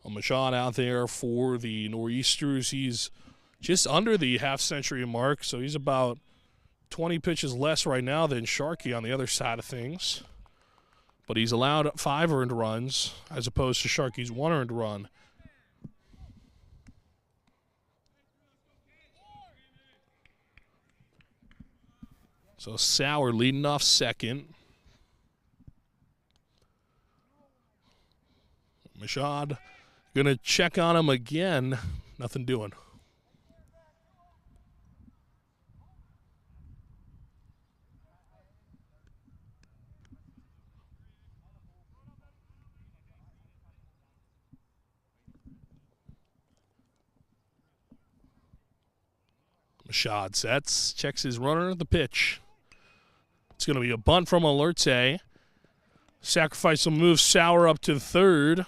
Machad out there for the Nor'easters. He's just under the half-century mark, so he's about 20 pitches less right now than Sharkey on the other side of things. But he's allowed 5 earned runs as opposed to Sharkey's 1 earned run. So Sauer leading off second. Machad going to check on him again. Nothing doing. Machad sets, checks his runner at the pitch. It's going to be a bunt from Alerte. Sacrifice will move Sauer up to third.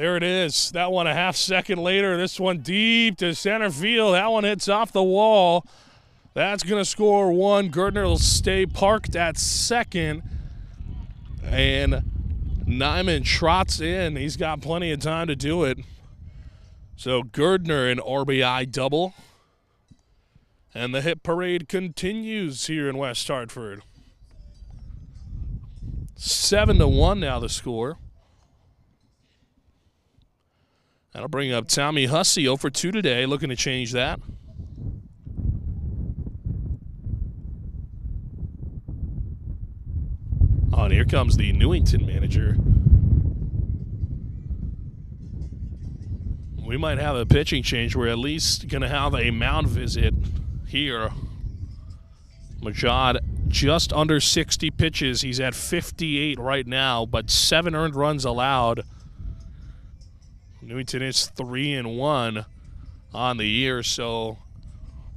There it is. That one a half second later. This one deep to center field. That one hits off the wall. That's going to score one. Gertner will stay parked at second. And Nyman trots in. He's got plenty of time to do it. So Gertner an RBI double. And the hit parade continues here in West Hartford. 7-1 now the score. That'll bring up Tommy Hussey 0 for 2 today, looking to change that. Oh, and here comes the Newington manager. We might have a pitching change. We're at least going to have a mound visit here. Majad just under 60 pitches. He's at 58 right now, but 7 earned runs allowed. Newington is 3-1 on the year, so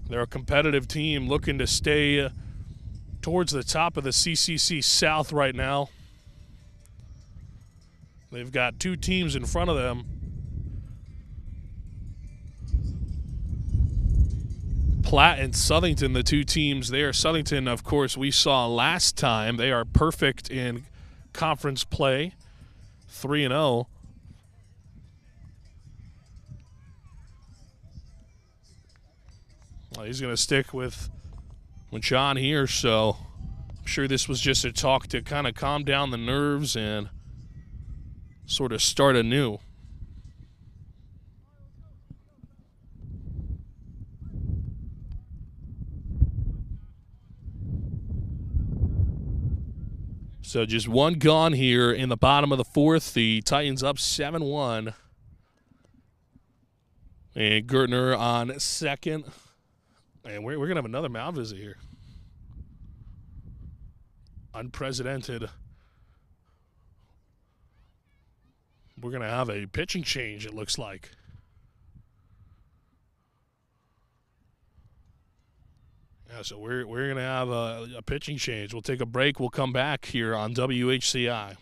they're a competitive team looking to stay towards the top of the CCC South right now. They've got 2 teams in front of them. Platt and Southington, the 2 teams there. Southington, of course, we saw last time. They are perfect in conference play, 3-0. Well, he's going to stick with John here, so I'm sure this was just a talk to kind of calm down the nerves and sort of start anew. So just one gone here in the bottom of the 4th. The Titans up 7-1. And Gertner on second. And we're going to have another mound visit here. Unprecedented. We're going to have a pitching change, it looks like. Yeah, so we're going to have a pitching change. We'll take a break. We'll come back here on WHCI.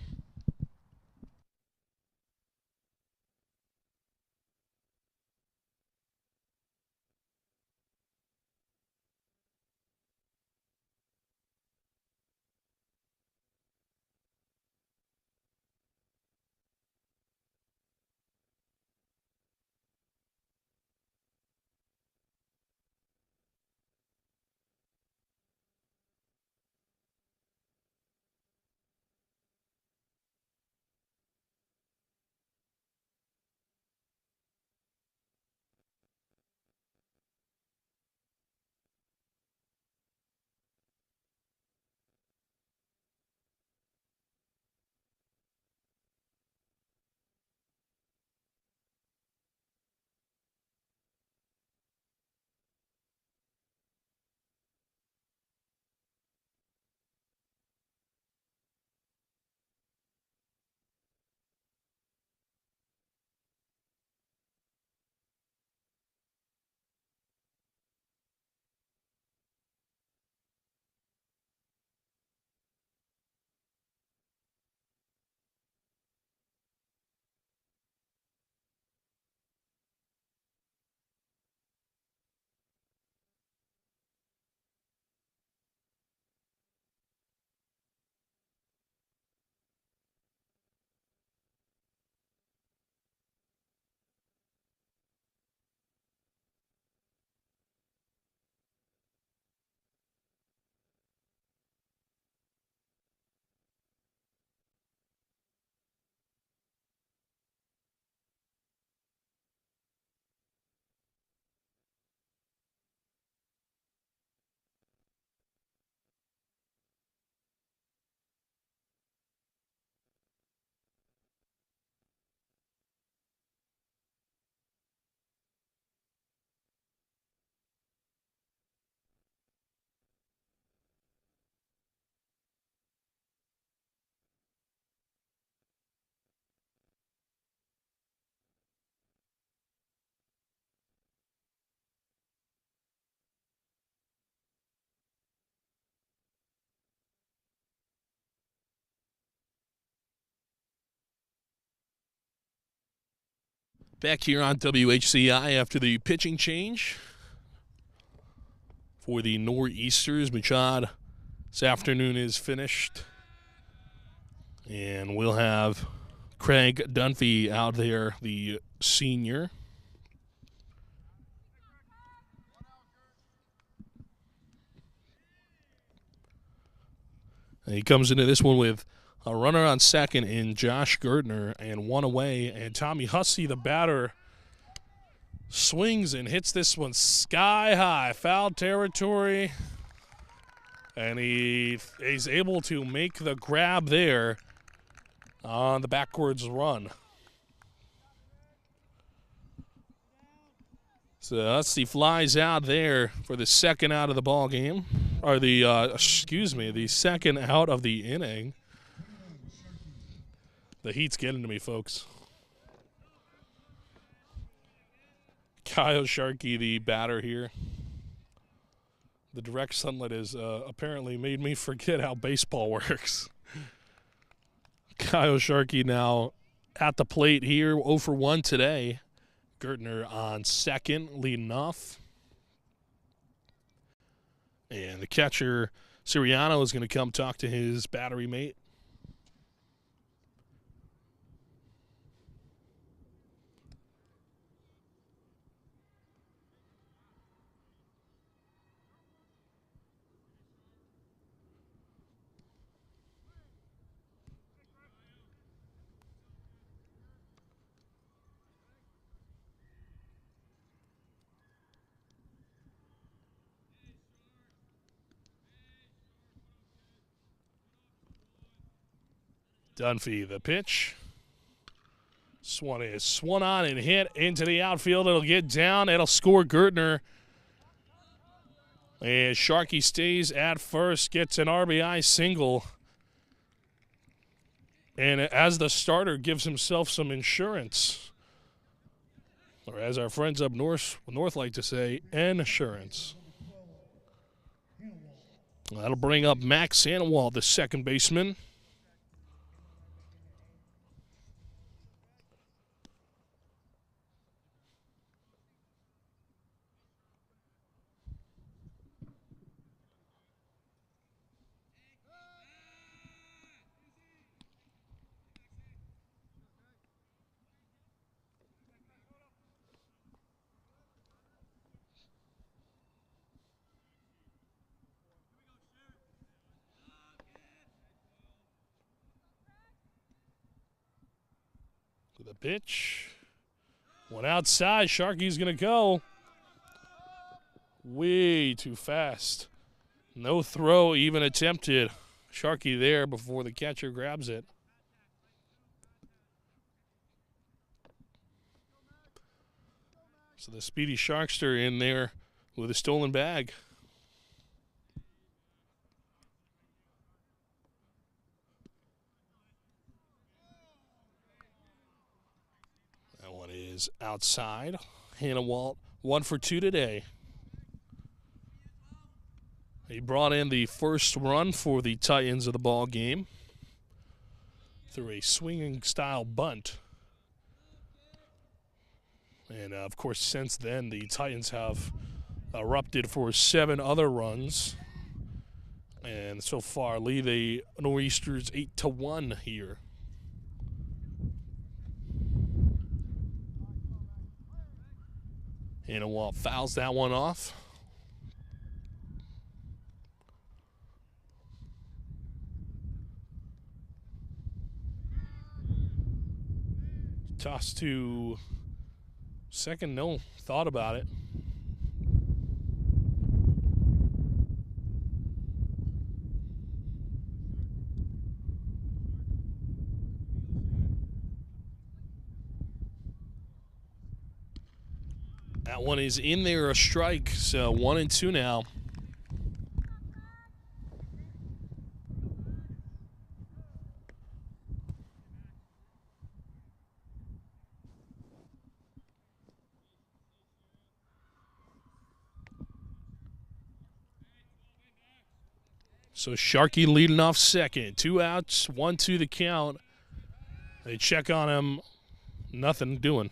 Back here on WHCI after the pitching change for the Nor'easters. Machad this afternoon is finished. And we'll have Craig Dunphy out there, the senior. And he comes into this one with a runner on second in Josh Gertner and one away. And Tommy Hussey, the batter, swings and hits this one sky high. Foul territory. And he's able to make the grab there on the backwards run. So Hussey flies out there for the second out of the ball game. Or the second out of the inning. The heat's getting to me, folks. Kyle Sharkey, the batter here. The direct sunlight has apparently made me forget how baseball works. Kyle Sharkey now at the plate here, 0 for 1 today. Gertner on second, leading off. And the catcher, Siriano, is going to come talk to his battery mate. Dunphy, the pitch. This one is swung on and hit into the outfield. It'll get down. It'll score Gertner. And Sharkey stays at first, gets an RBI single. And as the starter, gives himself some insurance. Or as our friends up north like to say, insurance. That'll bring up Max Sandoval, the second baseman. The pitch. One outside. Sharkey's going to go. Way too fast. No throw even attempted. Sharkey there before the catcher grabs it. So the speedy Sharkster in there with a stolen bag. Is outside. Hannah Walt, 1 for 2 today. He brought in the first run for the Titans of the ball game through a swinging style bunt. And of course, since then, the Titans have erupted for 7 other runs. And so far, lead the Nor'easters 8-1 here. And Walt fouls that one off. Toss to second, no thought about it. That one is in there, a strike, so 1-2 now. So Sharkey leading off second. 2 outs, 1-2 the count. They check on him, nothing doing.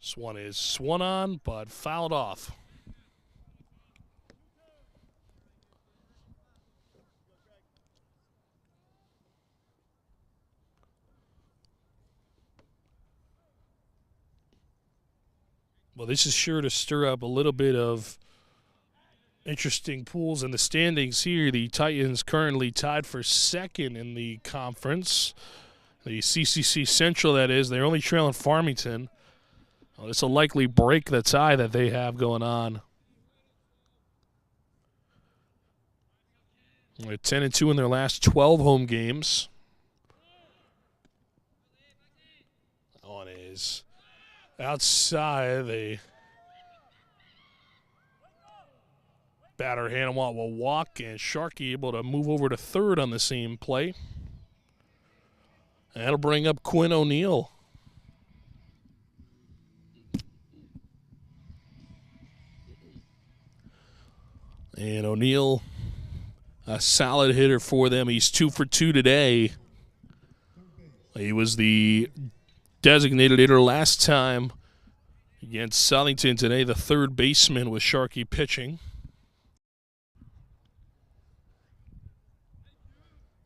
This one is swung on, but fouled off. Well, this is sure to stir up a little bit of interesting pools in the standings here. The Titans currently tied for second in the conference. The CCC Central, that is. They're only trailing Farmington. Well, this will likely break the tie that they have going on. They're 10-2 in their last 12 home games. That one is outside. The batter Hanawalt will walk, and Sharkey able to move over to third on the same play. That'll bring up Quinn O'Neill. And O'Neill, a solid hitter for them. He's 2 for 2 today. He was the designated hitter last time against Southington. Today, the third baseman with Sharkey pitching.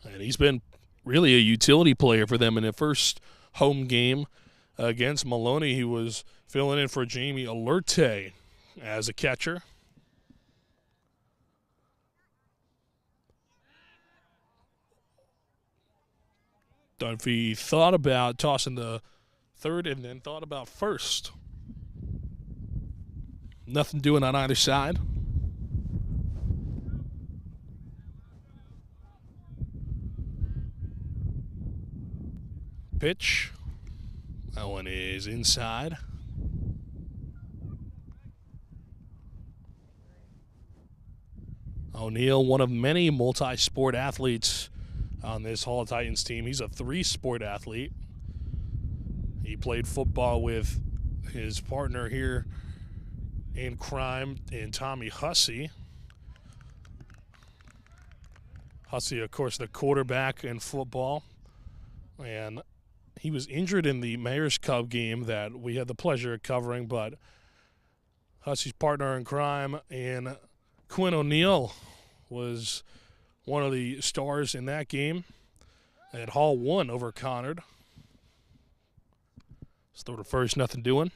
And he's been really a utility player for them in the first home game against Maloney. He was filling in for Jamie Alerte as a catcher. Dunphy thought about tossing the third and then thought about first. Nothing doing on either side. Pitch. That one is inside. O'Neill, one of many multi-sport athletes on this Hall of Titans team. He's a 3-sport athlete. He played football with his partner here in crime, in Tommy Hussey. Hussey, of course, the quarterback in football. And he was injured in the Mayor's Cup game that we had the pleasure of covering, but Hussey's partner in crime and Quinn O'Neill was one of the stars in that game. And Hall won over Conard. Let's throw to first, nothing doing.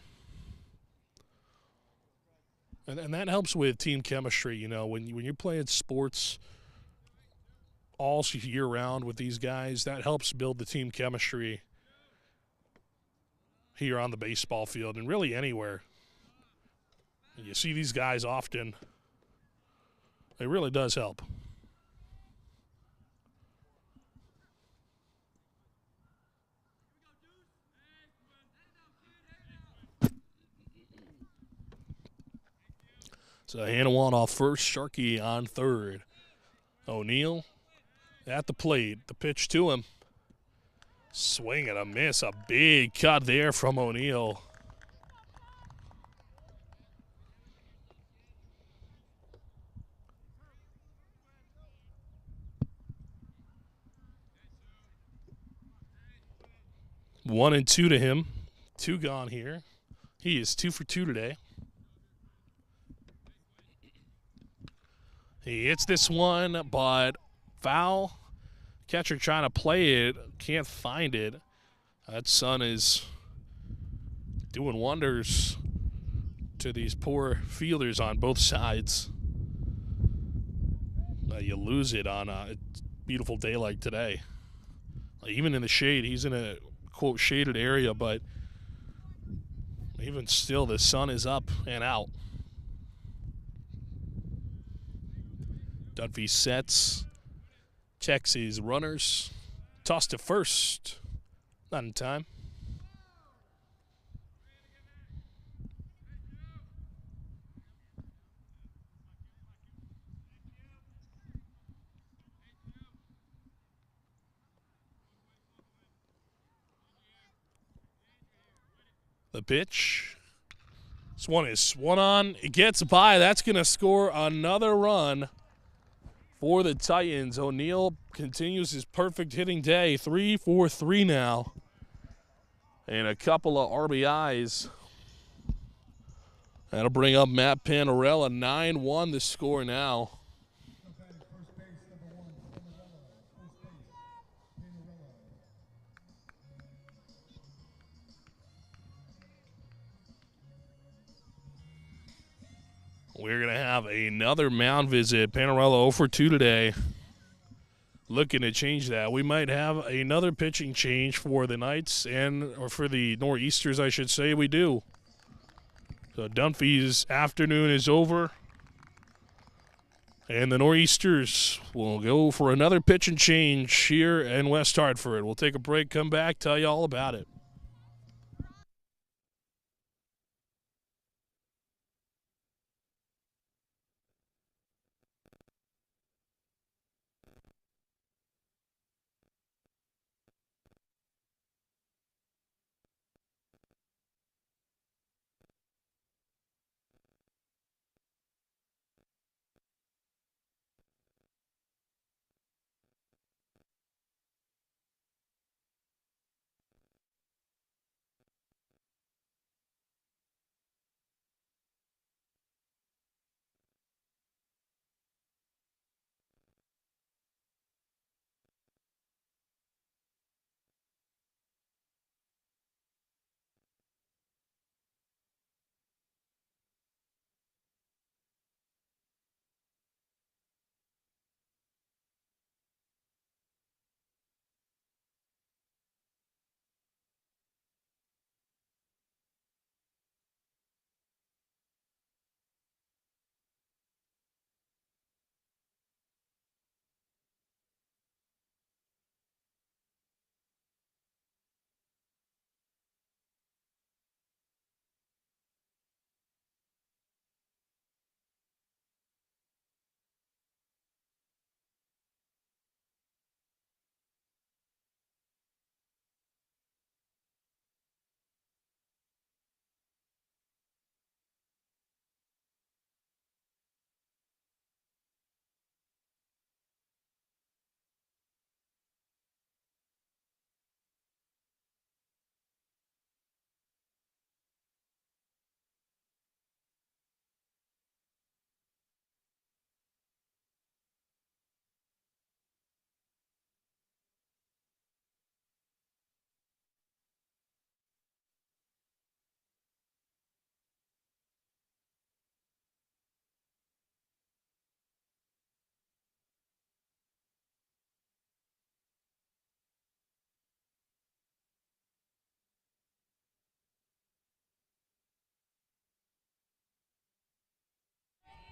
And that helps with team chemistry, you know, when you're playing sports all year round with these guys, that helps build the team chemistry here on the baseball field and really anywhere. You see these guys often. It really does help. So Hanawalt off first, Sharkey on third. O'Neill at the plate. The pitch to him. Swing and a miss. A big cut there from O'Neill. One and two to him. 2 gone here. He is 2 for 2 today. He hits this one, but foul. Catcher trying to play it, can't find it. That sun is doing wonders to these poor fielders on both sides. You lose it on a beautiful day like today. Even in the shade, he's in a, quote, shaded area, but even still, the sun is up and out. Dunphy sets, checks his runners, toss to first, not in time. The pitch. This one is swung on. It gets by. That's going to score another run for the Titans. O'Neill continues his perfect hitting day. 3 for 3 now. And a couple of RBIs. That'll bring up Matt Panarella, 9-1 the score now. First base, number 1, Panarella. First base, Panarella. We're going to have another mound visit. Panarella 0 for 2 today. Looking to change that. We might have another pitching change for the Knights or for the Nor'easters, I should say. We do. So Dunphy's afternoon is over. And the Nor'easters will go for another pitching change here in West Hartford. We'll take a break, come back, tell you all about it.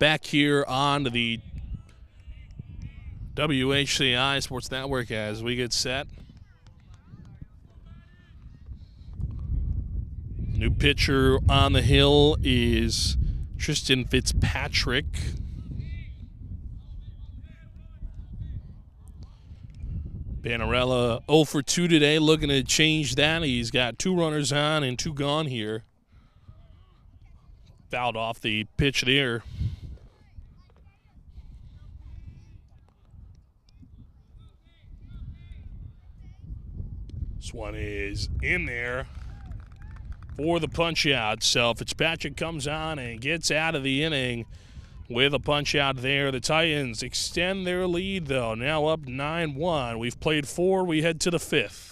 Back here on the WHCI Sports Network as we get set. New pitcher on the hill is Tristan Fitzpatrick. Panarella 0 for 2 today, looking to change that. He's got 2 runners on and 2 gone here. Fouled off the pitch there. This one is in there for the punch out. So Fitzpatrick comes on and gets out of the inning with a punch out there. The Titans extend their lead, though, now up 9-1. We've played 4. We head to the 5th.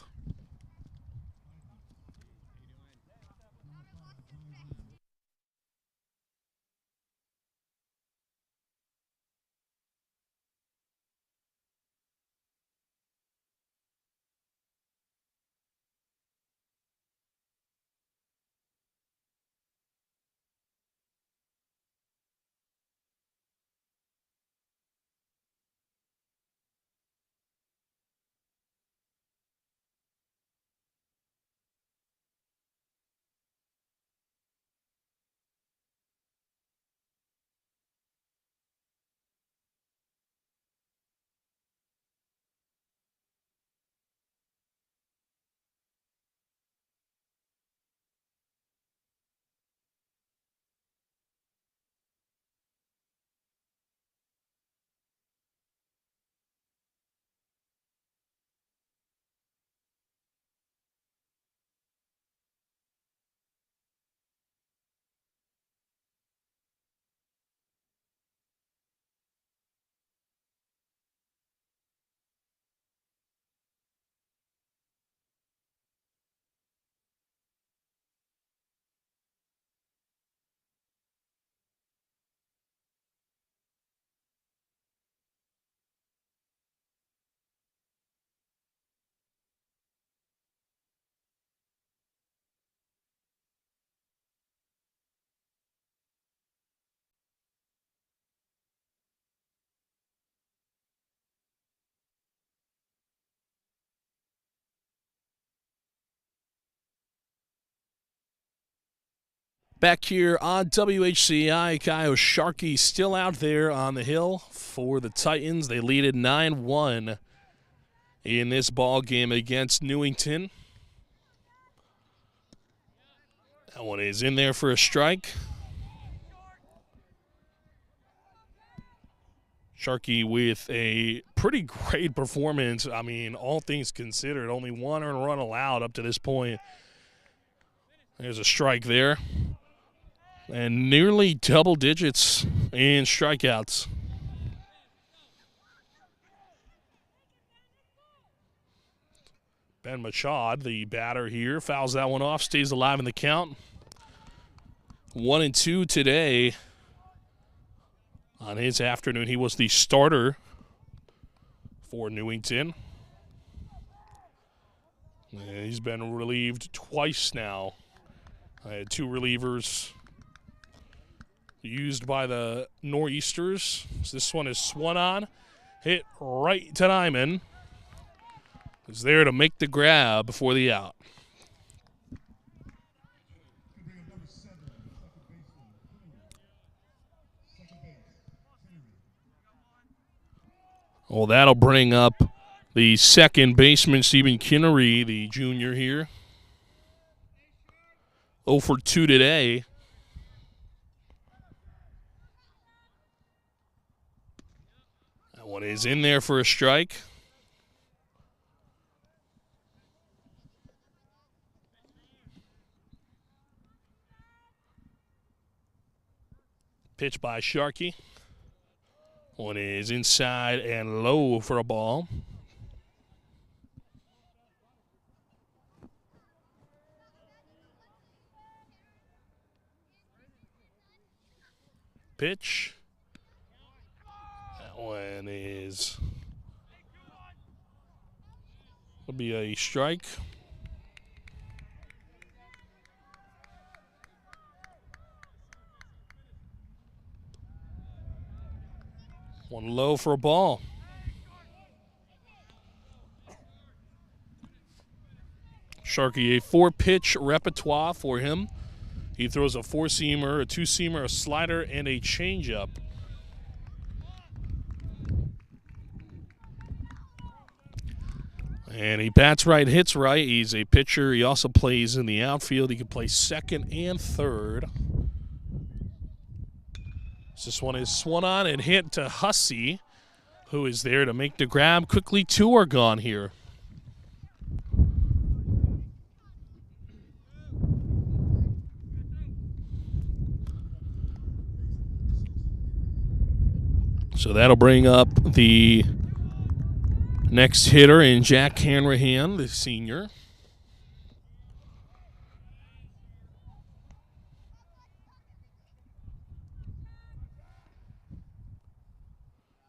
Back here on WHCI, Kyle Sharkey still out there on the hill for the Titans. They lead it 9-1 in this ball game against Newington. That one is in there for a strike. Sharkey with a pretty great performance. I mean, all things considered, only one earned run allowed up to this point. There's a strike there. And nearly double digits in strikeouts. Ben Machad, the batter here, fouls that one off, stays alive in the count. 1-2 today. On his afternoon, he was the starter for Newington. And he's been relieved twice now. I had two relievers used by the Nor'easters. So this one is swung on, hit right to Nyman. Is there to make the grab before the out. Well, that'll bring up the second baseman, Stephen Kinnery, the junior here. 0 for 2 today. That one is in there for a strike. Pitch by Sharkey. One is inside and low for a ball. Pitch. That one is, will be a strike. One low for a ball. Sharkey, a 4-pitch repertoire for him. He throws a 4-seamer, a 2-seamer, a slider, and a changeup. And he bats right, hits right. He's a pitcher. He also plays in the outfield. He can play second and third. This one is swung on and hit to Hussey, who is there to make the grab. Quickly, 2 are gone here. So that'll bring up the next hitter in Jack Hanrahan, the senior.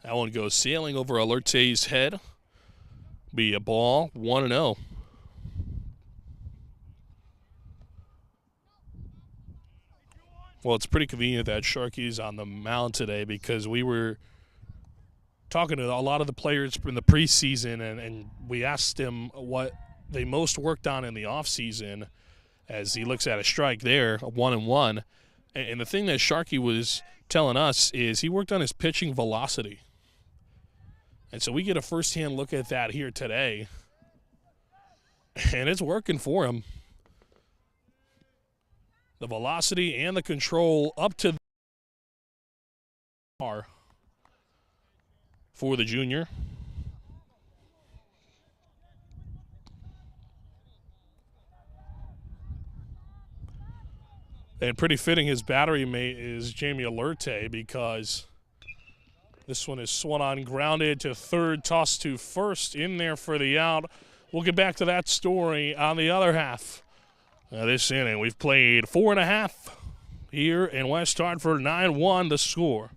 That one goes sailing over Alerte's head. Be a ball, 1-0. Well, it's pretty convenient that Sharkey's on the mound today because we were talking to a lot of the players in the preseason, and we asked him what they most worked on in the offseason as he looks at a strike there, a 1-1. And the thing that Sharkey was telling us is he worked on his pitching velocity. And so we get a first-hand look at that here today. And it's working for him. The velocity and the control up to the bar for the junior. And pretty fitting his battery mate is Jamie Alerte because this one is swung on, grounded to third, tossed to first, in there for the out. We'll get back to that story on the other half of this inning. We've played 4.5 here in West Hartford, 9-1 the score.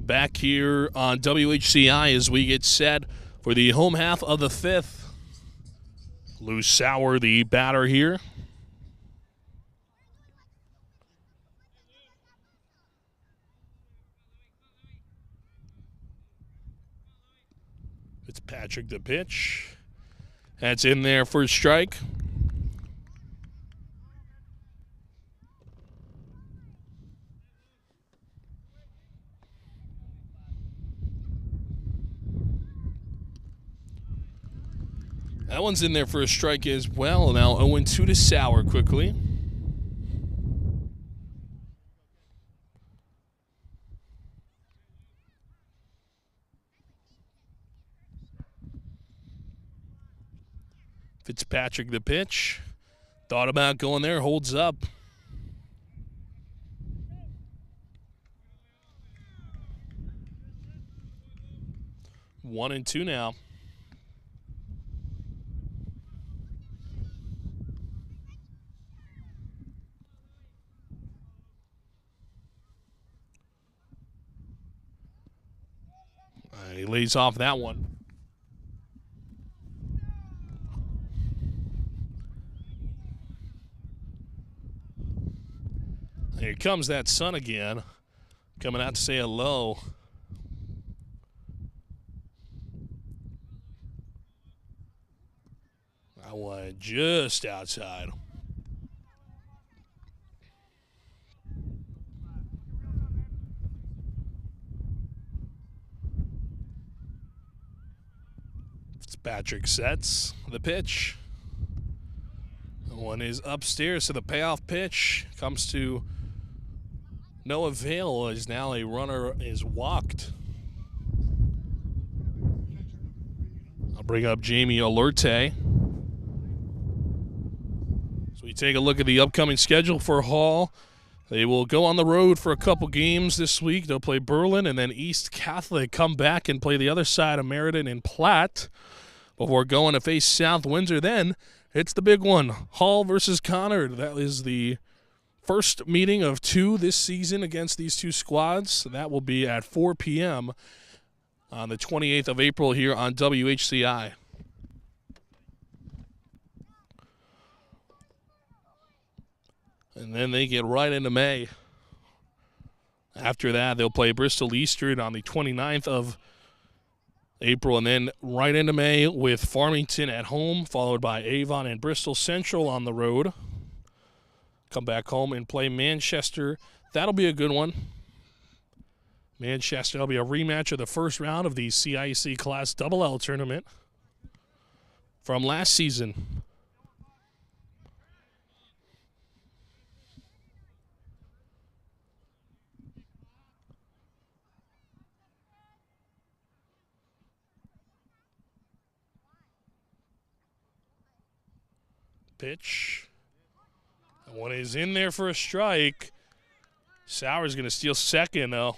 Back here on WHCI as we get set for the home half of the fifth. Lou Sauer, the batter here. It's Patrick the pitch. That's in there for a strike. That one's in there for a strike as well. Now 0-2 to Sauer quickly. Fitzpatrick the pitch. Thought about going there, holds up. One and two now. He lays off that one. Here comes that sun again, coming out to say hello. That one just outside. Fitzpatrick sets the pitch. The one is upstairs, so the payoff pitch comes to no avail as now a runner is walked. I'll bring up Jamie Alerte. So we take a look at the upcoming schedule for Hall. They will go on the road for a couple games this week. They'll play Berlin and then East Catholic, come back and play the other side of Meriden and Platte before going to face South Windsor. Then it's the big one, Hall versus Conard. That is the first meeting of two this season against these two squads. That will be at 4 p.m. on the 28th of April here on WHCI. And then they get right into May. After that, they'll play Bristol Eastern on the 29th of April, and then right into May with Farmington at home, followed by Avon and Bristol Central on the road. Come back home and play Manchester. That'll be a good one. Manchester will be a rematch of the first round of the CIC Class Double-L tournament from last season. Pitch. One is in there for a strike. Sauer's going to steal second, though.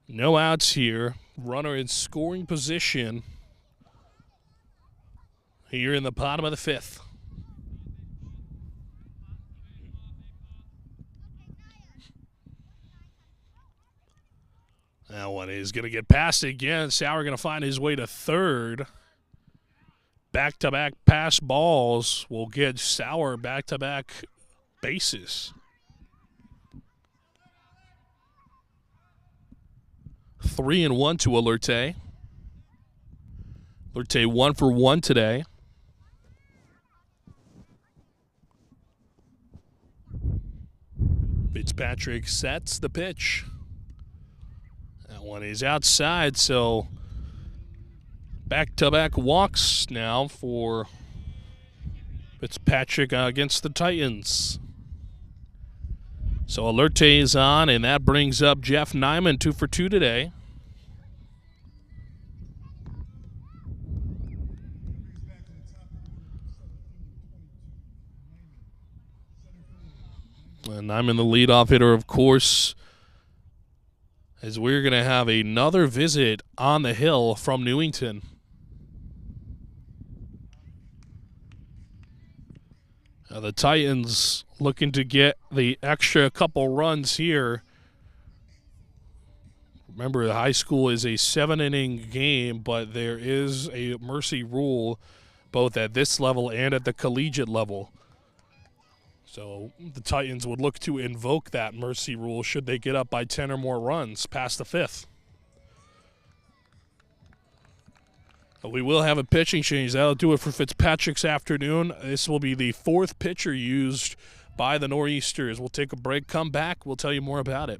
No outs here. Runner in scoring position here in the bottom of the fifth. That one is going to get past it again. Sauer going to find his way to third. Back-to-back pass balls will get Sauer back-to-back bases. 3-1 to Alerte. Alerte 1 for 1 today. Fitzpatrick sets the pitch. That one is outside, so back-to-back walks now for Fitzpatrick against the Titans. So Alerte is on, and that brings up Jeff Nyman, 2 for 2 today. And Nyman the leadoff hitter, of course, as we're going to have another visit on the hill from Newington. The Titans looking to get the extra couple runs here. Remember, the high school is a 7-inning game, but there is a mercy rule both at this level and at the collegiate level. So the Titans would look to invoke that mercy rule should they get up by 10 or more runs past the 5th. We will have a pitching change. That'll do it for Fitzpatrick's afternoon. This will be the 4th pitcher used by the Nor'easters. We'll take a break, come back, we'll tell you more about it.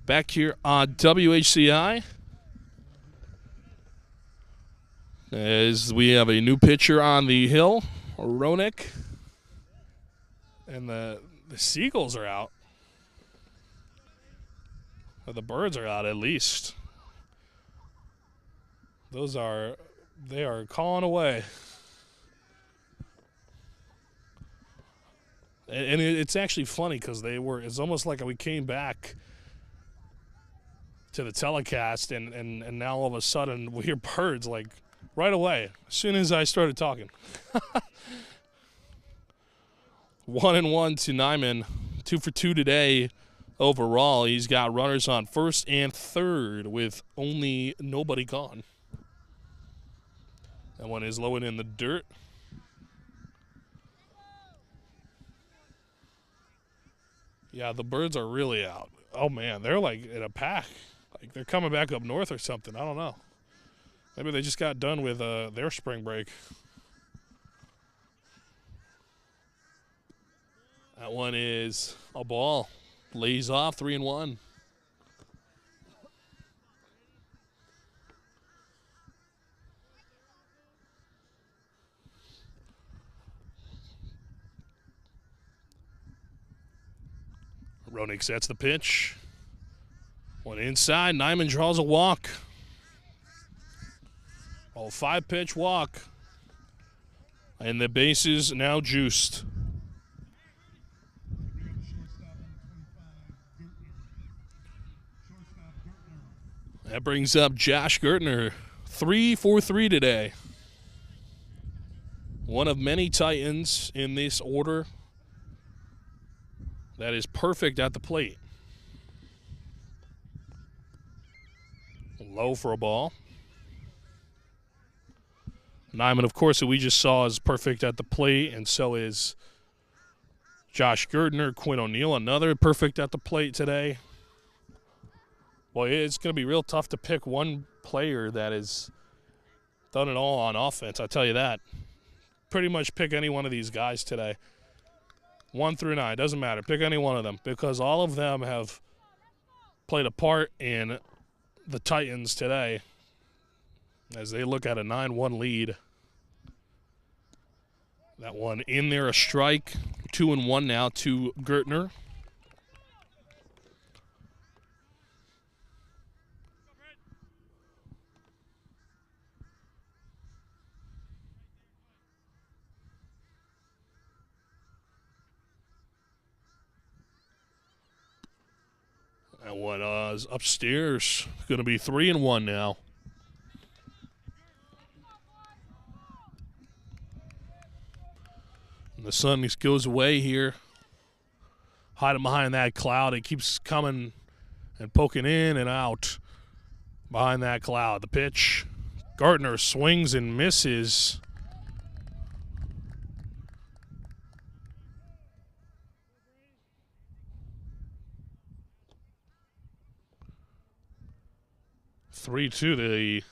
Back here on WHCI, as we have a new pitcher on the hill, Ronick, and the Seagulls are out. Or the Birds are out at least. They are calling away. And it's actually funny because it's almost like we came back to the telecast, and now all of a sudden we hear Birds like right away as soon as I started talking. 1-1 to Nyman, 2 for 2 today overall. He's got runners on first and third with only nobody gone. That one is low and in the dirt. Yeah, the Birds are really out. Oh man, they're like in a pack. Like they're coming back up north or something. I don't know. Maybe they just got done with their spring break. That one is a ball. Lays off, 3-1. Ronick sets the pitch. One inside. Nyman draws a walk. 5-pitch walk. And the bases now juiced. That brings up Josh Gertner. 3 for 3 today. One of many Titans in this order that is perfect at the plate. Low for a ball. Nyman, of course, who we just saw, is perfect at the plate, and so is Josh Gertner. Quinn O'Neill, another perfect at the plate today. Boy, it's going to be real tough to pick one player that has done it all on offense, I'll tell you that. Pretty much pick any one of these guys today. 1 through 9, doesn't matter. Pick any one of them because all of them have played a part in the Titans today as they look at a 9-1 lead. That one in there, a strike. 2-1 now to Gertner. That one is upstairs. Going to be 3-1 now. And the sun just goes away here. Hiding behind that cloud. It keeps coming and poking in and out behind that cloud. The pitch. Gardner swings and misses. Three to the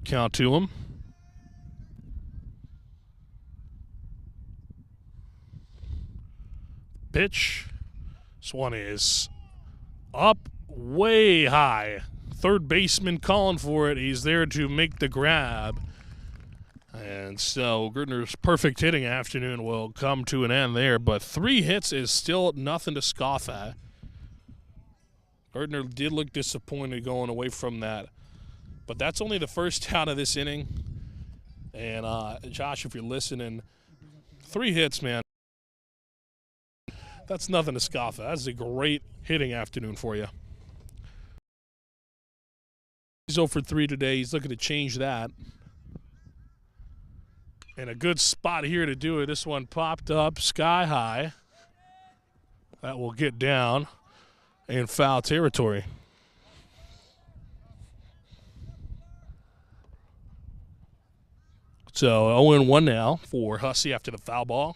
count to him. Pitch. This one is up way high. Third baseman calling for it. He's there to make the grab. And so Gertner's perfect hitting afternoon will come to an end there. But 3 hits is still nothing to scoff at. Gertner did look disappointed going away from that. But that's only the first out of this inning. And Josh, if you're listening, 3 hits, man. That's nothing to scoff at. That's a great hitting afternoon for you. He's 0 for 3 today. He's looking to change that. And a good spot here to do it. This one popped up sky high. That will get down in foul territory. So 0-1 now for Hussey after the foul ball.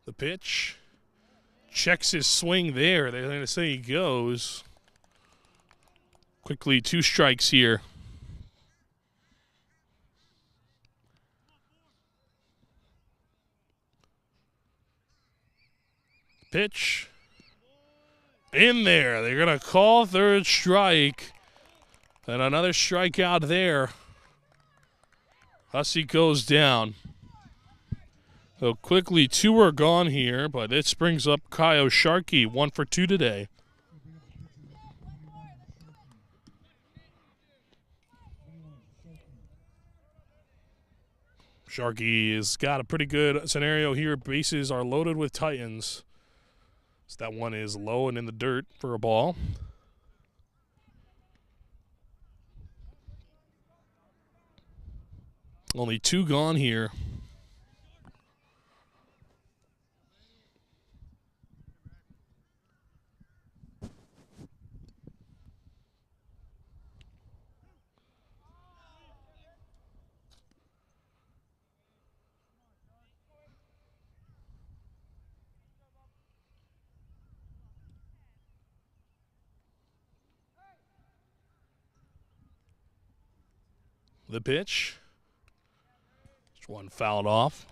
The pitch. Checks his swing there. They're going to say he goes. Quickly, 2 strikes here. Pitch. In there. They're going to call third strike. And another strikeout there. Hussey goes down. So quickly, 2 are gone here, but this brings up Kyle Sharkey, 1 for 2 today. Sharkey has got a pretty good scenario here. Bases are loaded with Titans. So that one is low and in the dirt for a ball. Only 2 gone here. The pitch. Just one fouled off.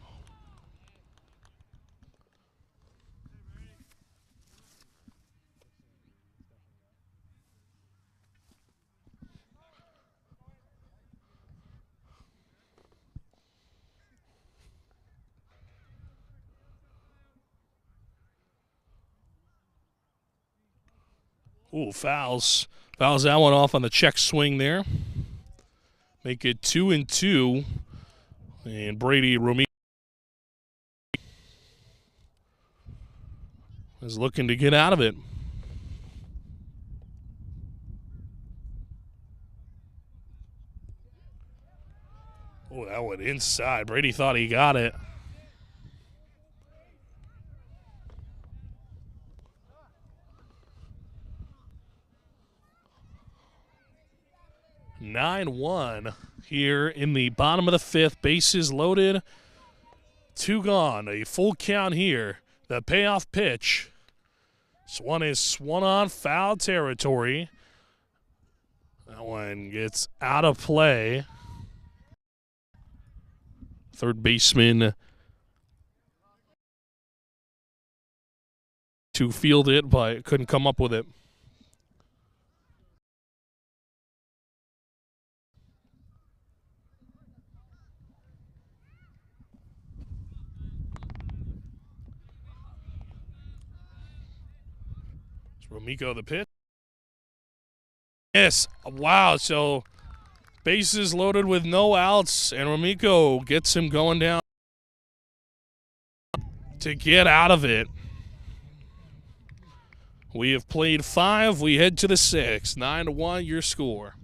Ooh, fouls. Fouls that one off on the check swing there. Make it 2-2. And Brady Romero is looking to get out of it. Oh, that went inside. Brady thought he got it. (9-1) here in the bottom of the fifth. Bases loaded. 2 gone. A full count here. The payoff pitch. This one is swung on foul territory. That one gets out of play. Third baseman to field it, but couldn't come up with it. Romiko the pitch. Yes, wow, so bases loaded with no outs, and Romiko gets him going down to get out of it. We have played 5. We head to the 6th. 9-1, your score.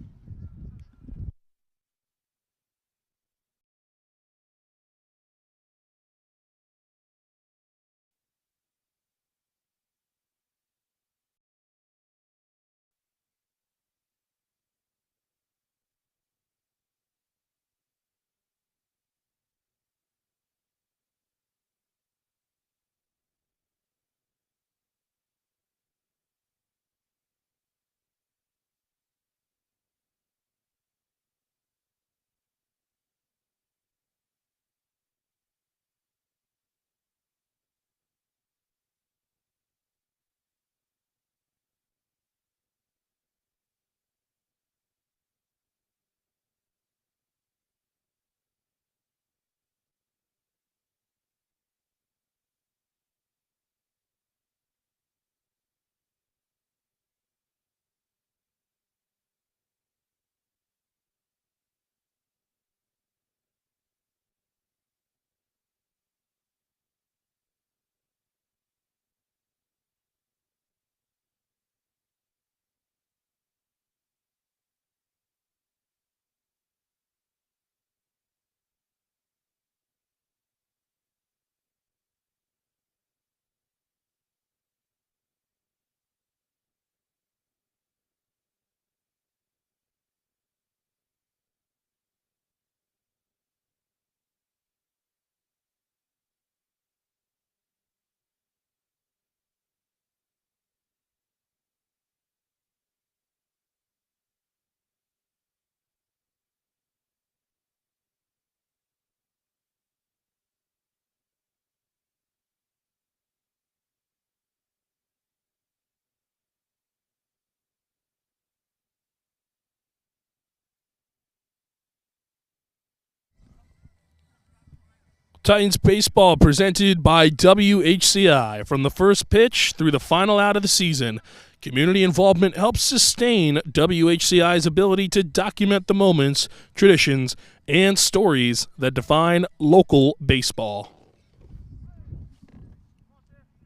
Titans baseball presented by WHCI. From the first pitch through the final out of the season, community involvement helps sustain WHCI's ability to document the moments, traditions, and stories that define local baseball.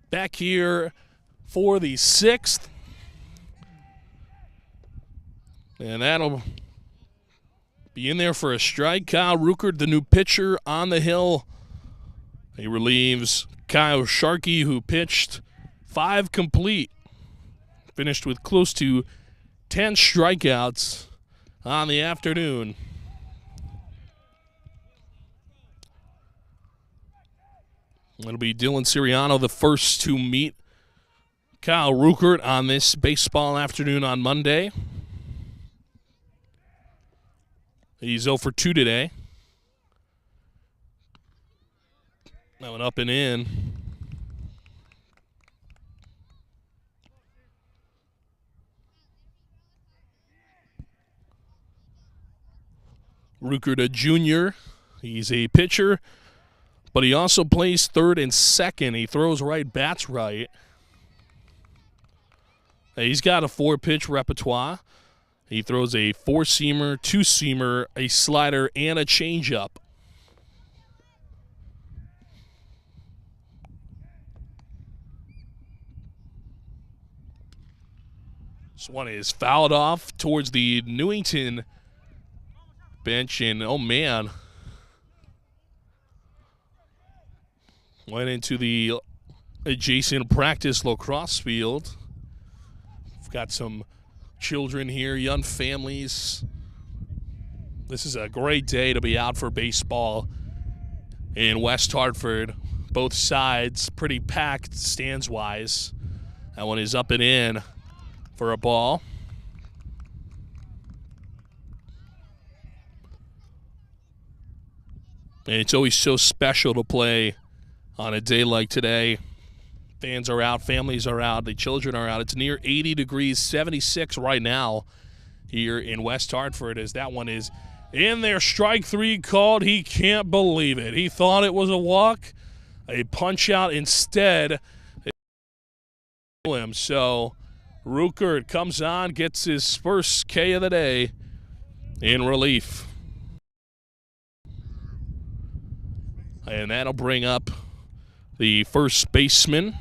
Back here for the 6th. And that'll be in there for a strike. Kyle Ruckert, the new pitcher on the hill. He relieves Kyle Sharkey, who pitched 5 complete. Finished with close to 10 strikeouts on the afternoon. It'll be Dylan Siriano, the first to meet Kyle Ruckert on this baseball afternoon on Monday. He's 0 for 2 today. That one up and in. Ruckert, a junior. He's a pitcher, but he also plays third and second. He throws right, bats right. He's got a 4-pitch repertoire. He throws a 4-seamer, 2-seamer, a slider, and a changeup. This one is fouled off towards the Newington bench, and oh man, went into the adjacent practice lacrosse field. We've got some children here, young families. This is a great day to be out for baseball in West Hartford. Both sides pretty packed stands-wise. That one is up and in for a ball. And it's always so special to play on a day like today. Fans are out, families are out, the children are out. It's near 80 degrees, 76 right now here in West Hartford, as that one is in there. Strike three called. He can't believe it. He thought it was a walk, a punch out instead. So Ruckert comes on, gets his first K of the day in relief. And that'll bring up the first baseman,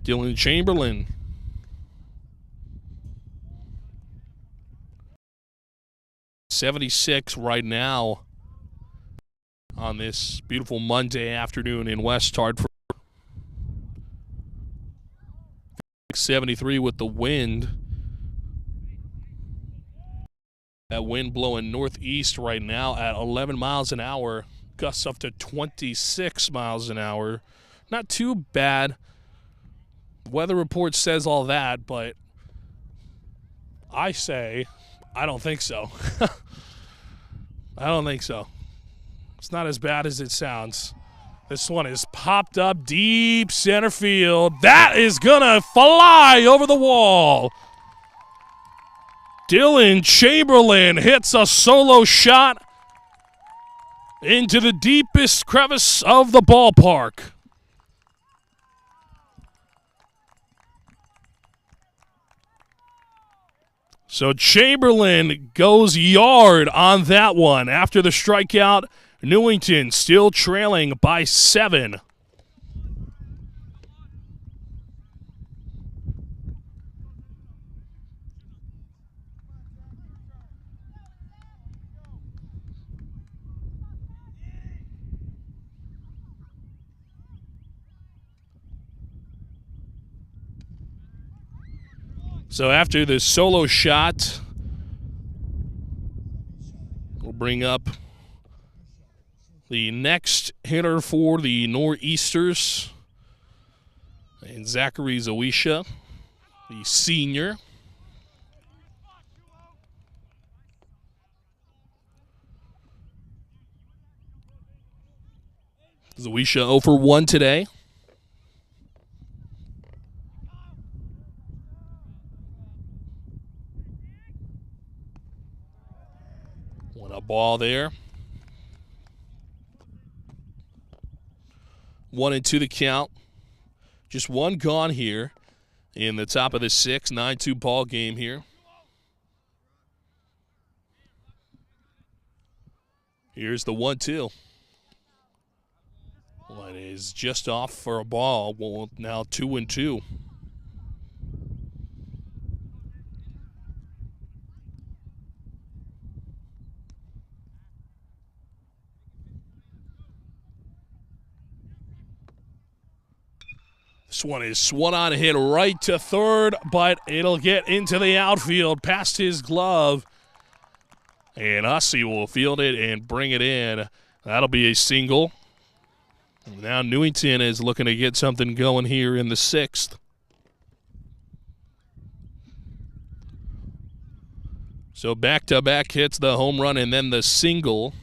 Dylan Chamberlain. .76 right now on this beautiful Monday afternoon in West Hartford. 73 with the wind. That wind blowing northeast right now at 11 miles an hour. Gusts up to 26 miles an hour. Not too bad. Weather report says all that, but I say I don't think so. I don't think so. It's not as bad as it sounds. This one is popped up deep center field. That is going to fly over the wall. Dylan Chamberlain hits a solo shot into the deepest crevice of the ballpark. So Chamberlain goes yard on that one. After the strikeout, Newington still trailing by 7. So after the solo shot, we'll bring up the next hitter for the Nor'easters, and Zachary Zawisha, the senior. Zawisha 0 for 1 today. Want a ball there. 1-2 the count. Just one gone here in the top of the 6th, 9-2 ball game here. Here's the 1-2. One is just off for a ball. Well, now 2-2. This one is swung on, hit right to third, but it'll get into the outfield past his glove. And Hussey will field it and bring it in. That'll be a single. Now Newington is looking to get something going here in the 6th. So back-to-back hits, the home run and then the single.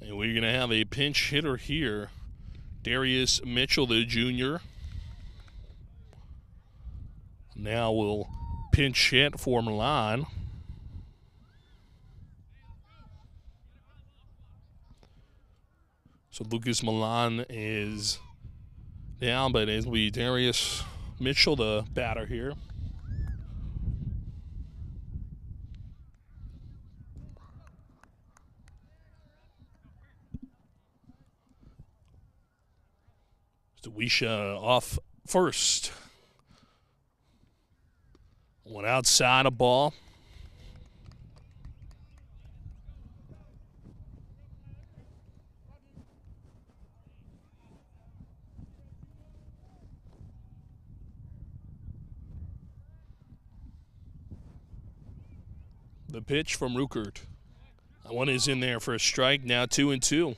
And we're going to have a pinch hitter here. Darius Mitchell, the junior. Now we'll pinch hit for Milan. So Lucas Milan is down, but it'll be Darius Mitchell, the batter here. Wisha off first. One outside a ball. The pitch from Ruckert. That one is in there for a strike. Now 2-2.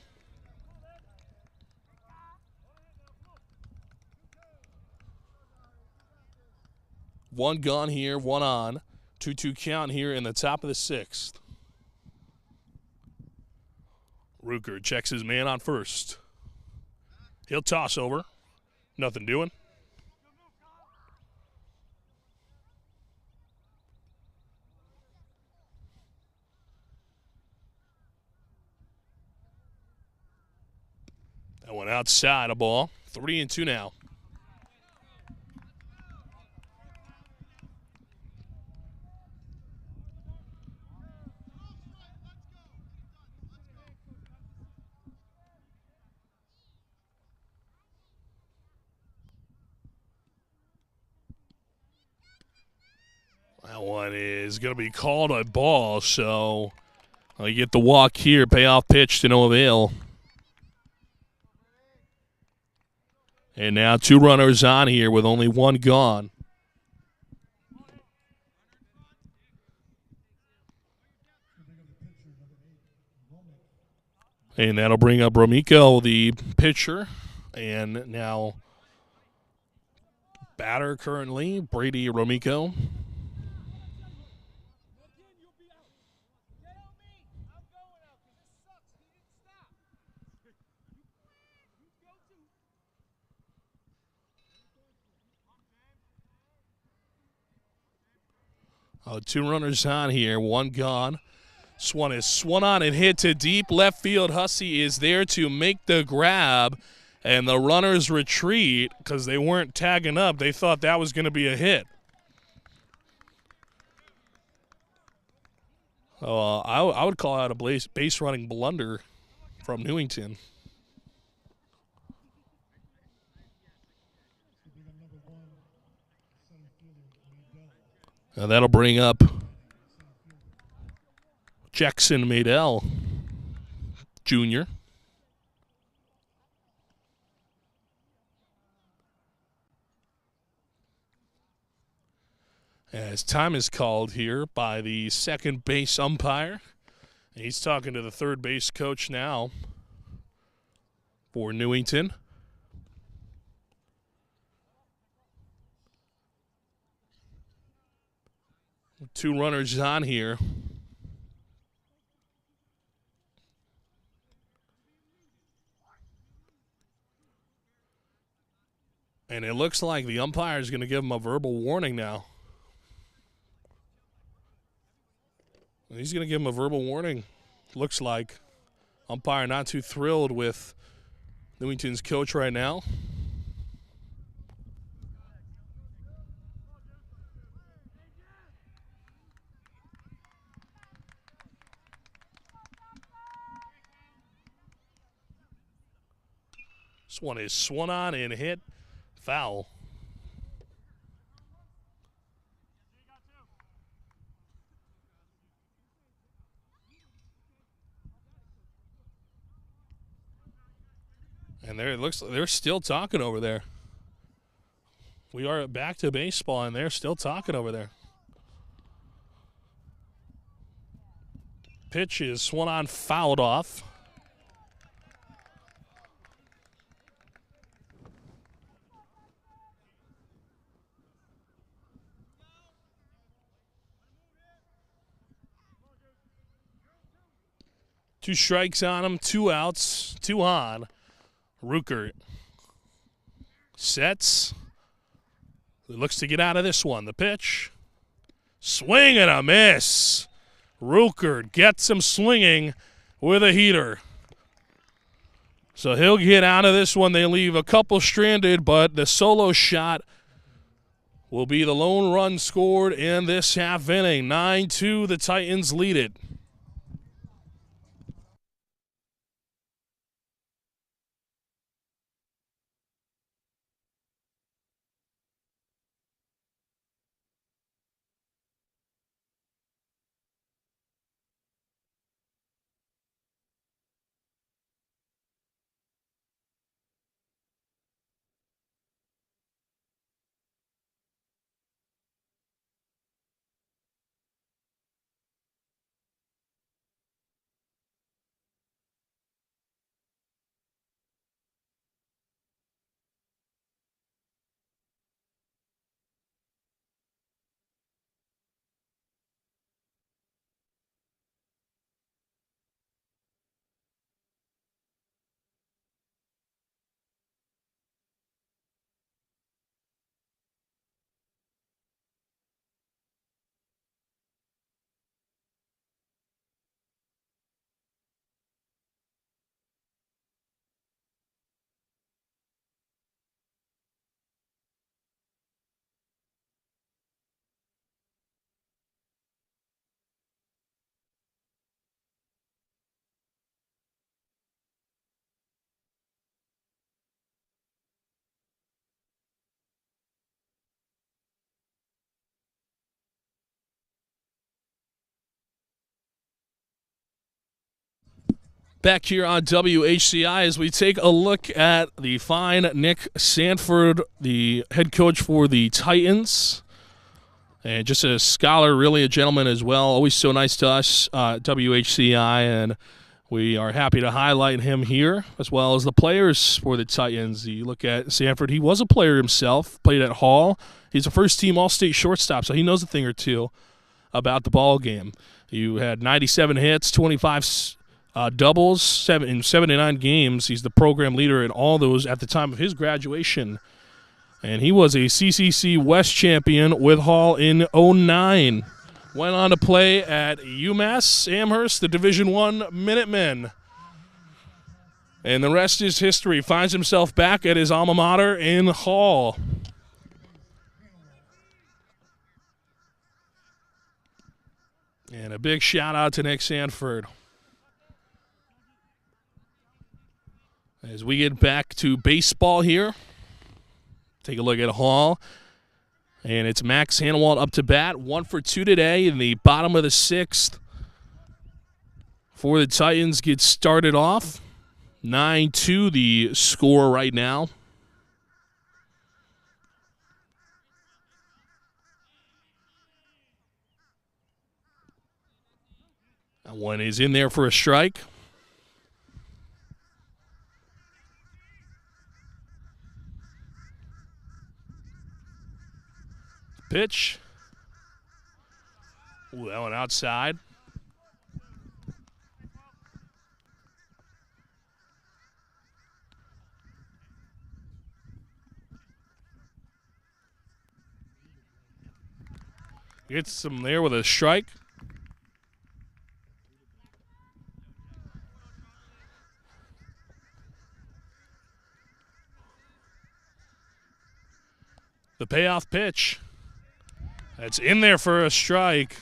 One gone here, one on. 2-2 count here in the top of the sixth. Ruckert checks his man on first. He'll toss over. Nothing doing. That one outside a ball. 3-2 now. That one is going to be called a ball, so you get the walk here. Payoff pitch to no avail. And now 2 runners on here with only 1 gone. And that'll bring up Romiko, the pitcher. And now batter currently, Brady Romiko. Oh, 2 runners on here, 1 gone. This one is swung on and hit to deep left field. Hussey is there to make the grab, and the runners retreat because they weren't tagging up. They thought that was going to be a hit. I would call out a base running blunder from Newington. And that'll bring up Jackson Maydell Jr. As time is called here by the second base umpire. And he's talking to the third base coach now for Newington. Two runners on here. And it looks like the umpire is going to give him a verbal warning now. He's going to give him a verbal warning. Looks like umpire not too thrilled with Newington's coach right now. This one is swung on and hit foul. And there it looks like they're still talking over there. We are back to baseball, and they're still talking over there. Pitch is swung on, fouled off. Two strikes on him, 2 outs, 2 on. Ruckert sets. He looks to get out of this one. The pitch. Swing and a miss. Ruckert gets him swinging with a heater. So he'll get out of this one. They leave a couple stranded, but the solo shot will be the lone run scored in this half inning. 9-2, the Titans lead it. Back here on WHCI as we take a look at the fine Nick Sanford, the head coach for the Titans. And just a scholar, really a gentleman as well. Always so nice to us, WHCI, and we are happy to highlight him here, as well as the players for the Titans. You look at Sanford, he was a player himself, played at Hall. He's a first-team All-State shortstop, so he knows a thing or two about the ball game. You had 97 hits, 25 doubles in 79 games. He's the program leader in all those at the time of his graduation. And he was a CCC West champion with Hall in 09. Went on to play at UMass Amherst, the Division I Minutemen. And the rest is history. Finds himself back at his alma mater in Hall. And a big shout out to Nick Sanford. As we get back to baseball here, take a look at Hall. And it's Max Hanwald up to bat. 1 for 2 today in the bottom of the 6th. For the Titans get started off. 9-2 the score right now. That one is in there for a strike. Pitch. Ooh, that one outside. Gets some there with a strike. The payoff pitch. That's in there for a strike.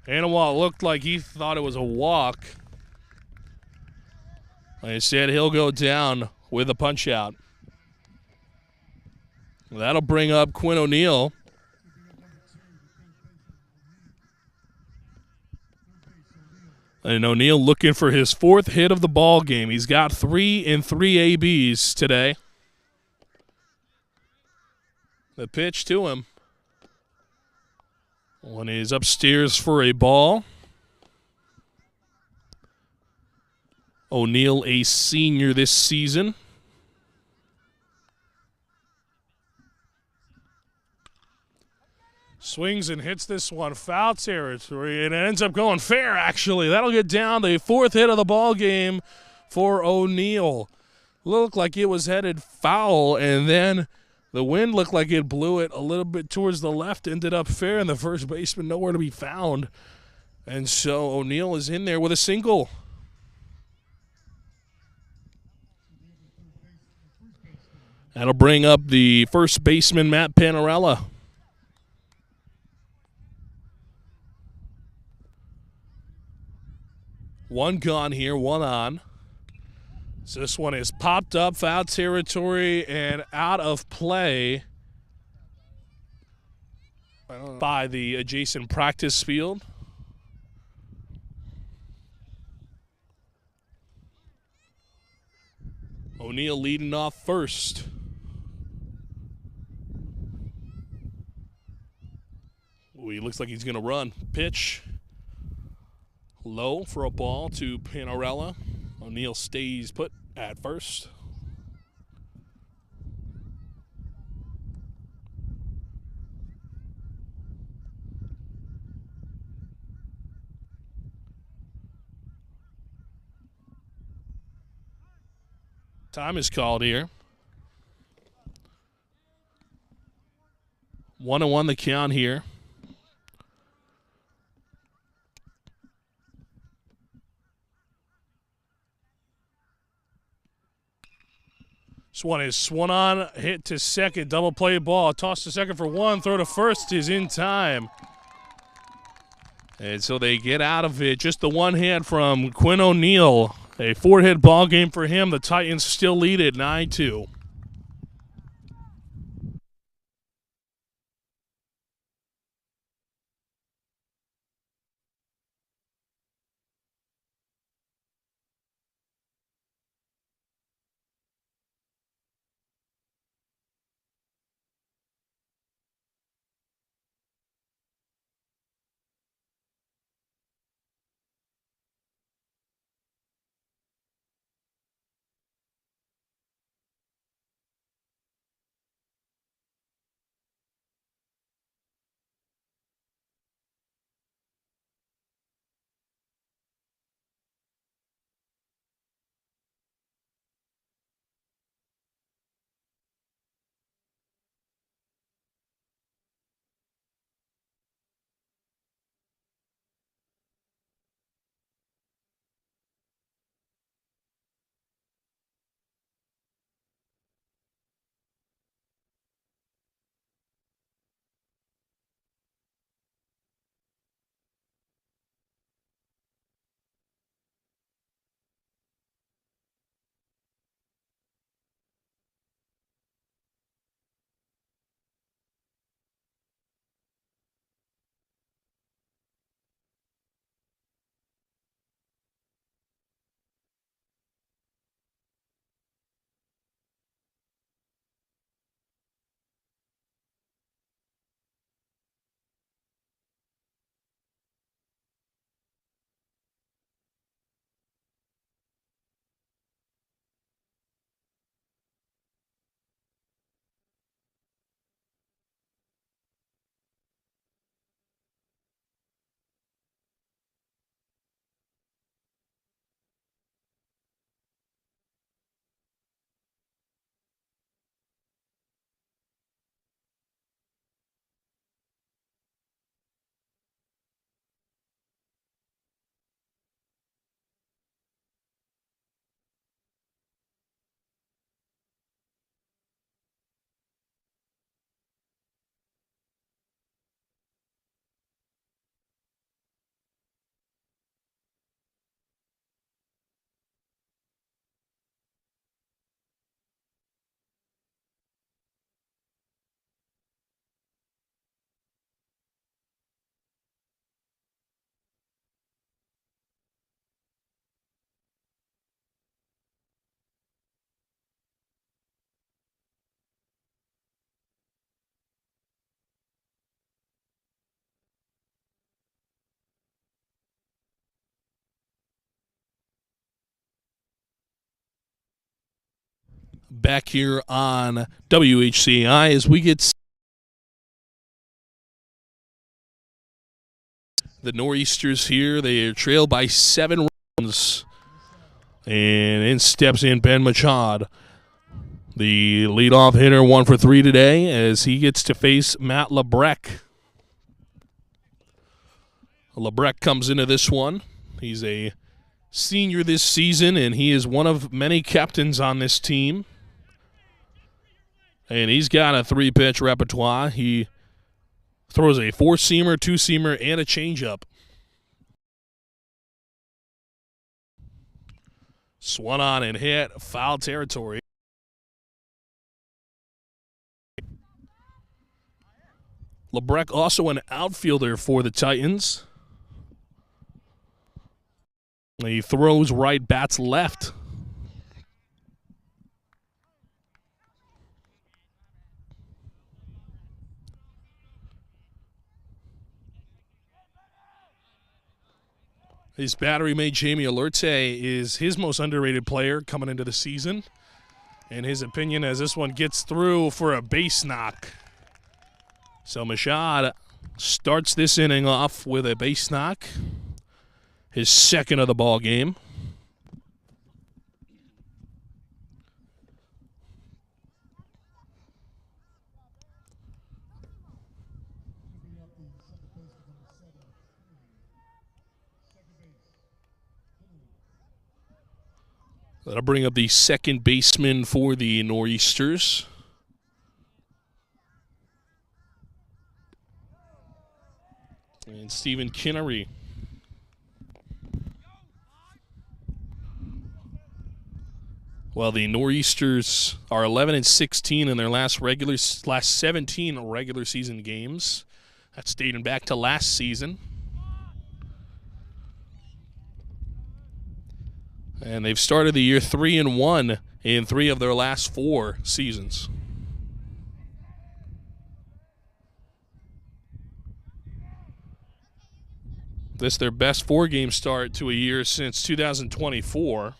Hanwald looked like he thought it was a walk. Like I said, he'll go down with a punch out. That'll bring up Quinn O'Neill. And O'Neill looking for his 4th hit of the ball game. He's got 3 in 3 ABs today. The pitch to him. One is upstairs for a ball. O'Neill, a senior this season. Swings and hits this one, foul territory, and it ends up going fair, actually. That'll get down the 4th hit of the ball game for O'Neill. Looked like it was headed foul, and then the wind looked like it blew it a little bit towards the left, ended up fair, and the first baseman nowhere to be found. And so O'Neill is in there with a single. That'll bring up the first baseman, Matt Panarella. One gone here, one on. So this one is popped up, foul territory, and out of play by the adjacent practice field. O'Neill leading off first. Ooh, he looks like he's going to run. Pitch. Low for a ball to Panarella. O'Neill stays put at first. Time is called here. 1-1 the count here. This one is swung on, hit to second, double play ball, toss to second for one, throw to first is in time. And so they get out of it. Just the one hit from Quinn O'Neill. A 4-hit ball game for him. The Titans still lead it 9-2. back here on WHCI as we get the Nor'easters here. They are trailed by 7 runs. And in steps in Ben Machad, the leadoff hitter, 1 for 3 today, as he gets to face Matt Lebrecht. Lebrecht comes into this one. He's a senior this season, and he is one of many captains on this team. And he's got a 3-pitch repertoire. He throws a 4-seamer, 2-seamer, and a changeup. Swung on and hit, foul territory. Lebrecht also an outfielder for the Titans. He throws right, bats left. His battery mate, Jamie Alerte, is his most underrated player coming into the season. In his opinion, as this one gets through for a base knock. So Machad starts this inning off with a base knock. His second of the ball game. That'll bring up the second baseman for the Nor'easters. And Stephen Kinnery. Well, the Nor'easters are 11-16 in their last 17 regular season games. That's dating back to last season. And they've started the year 3-1 in 3 of their last 4 seasons. This their best 4-game start to a year since 2024.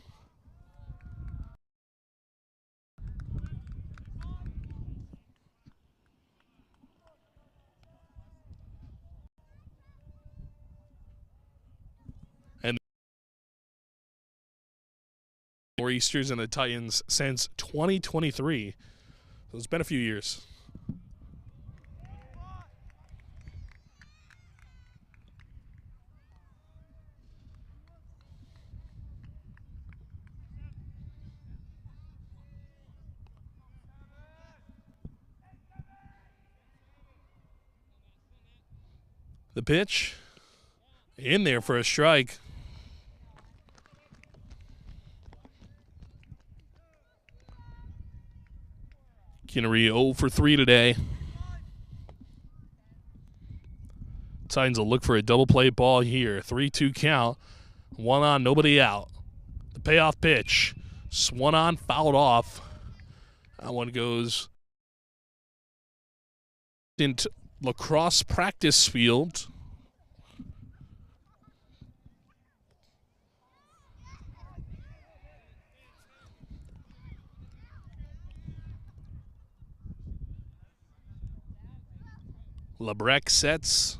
Nor'easters and the Titans since 2023. So it's been a few years. The pitch in there for a strike. Kinnery 0 for 3 today. Titans will look for a double play ball here. 3-2 count. 1 on, nobody out. The payoff pitch. Swung on, fouled off. That one goes into lacrosse practice field. Lebrecht sets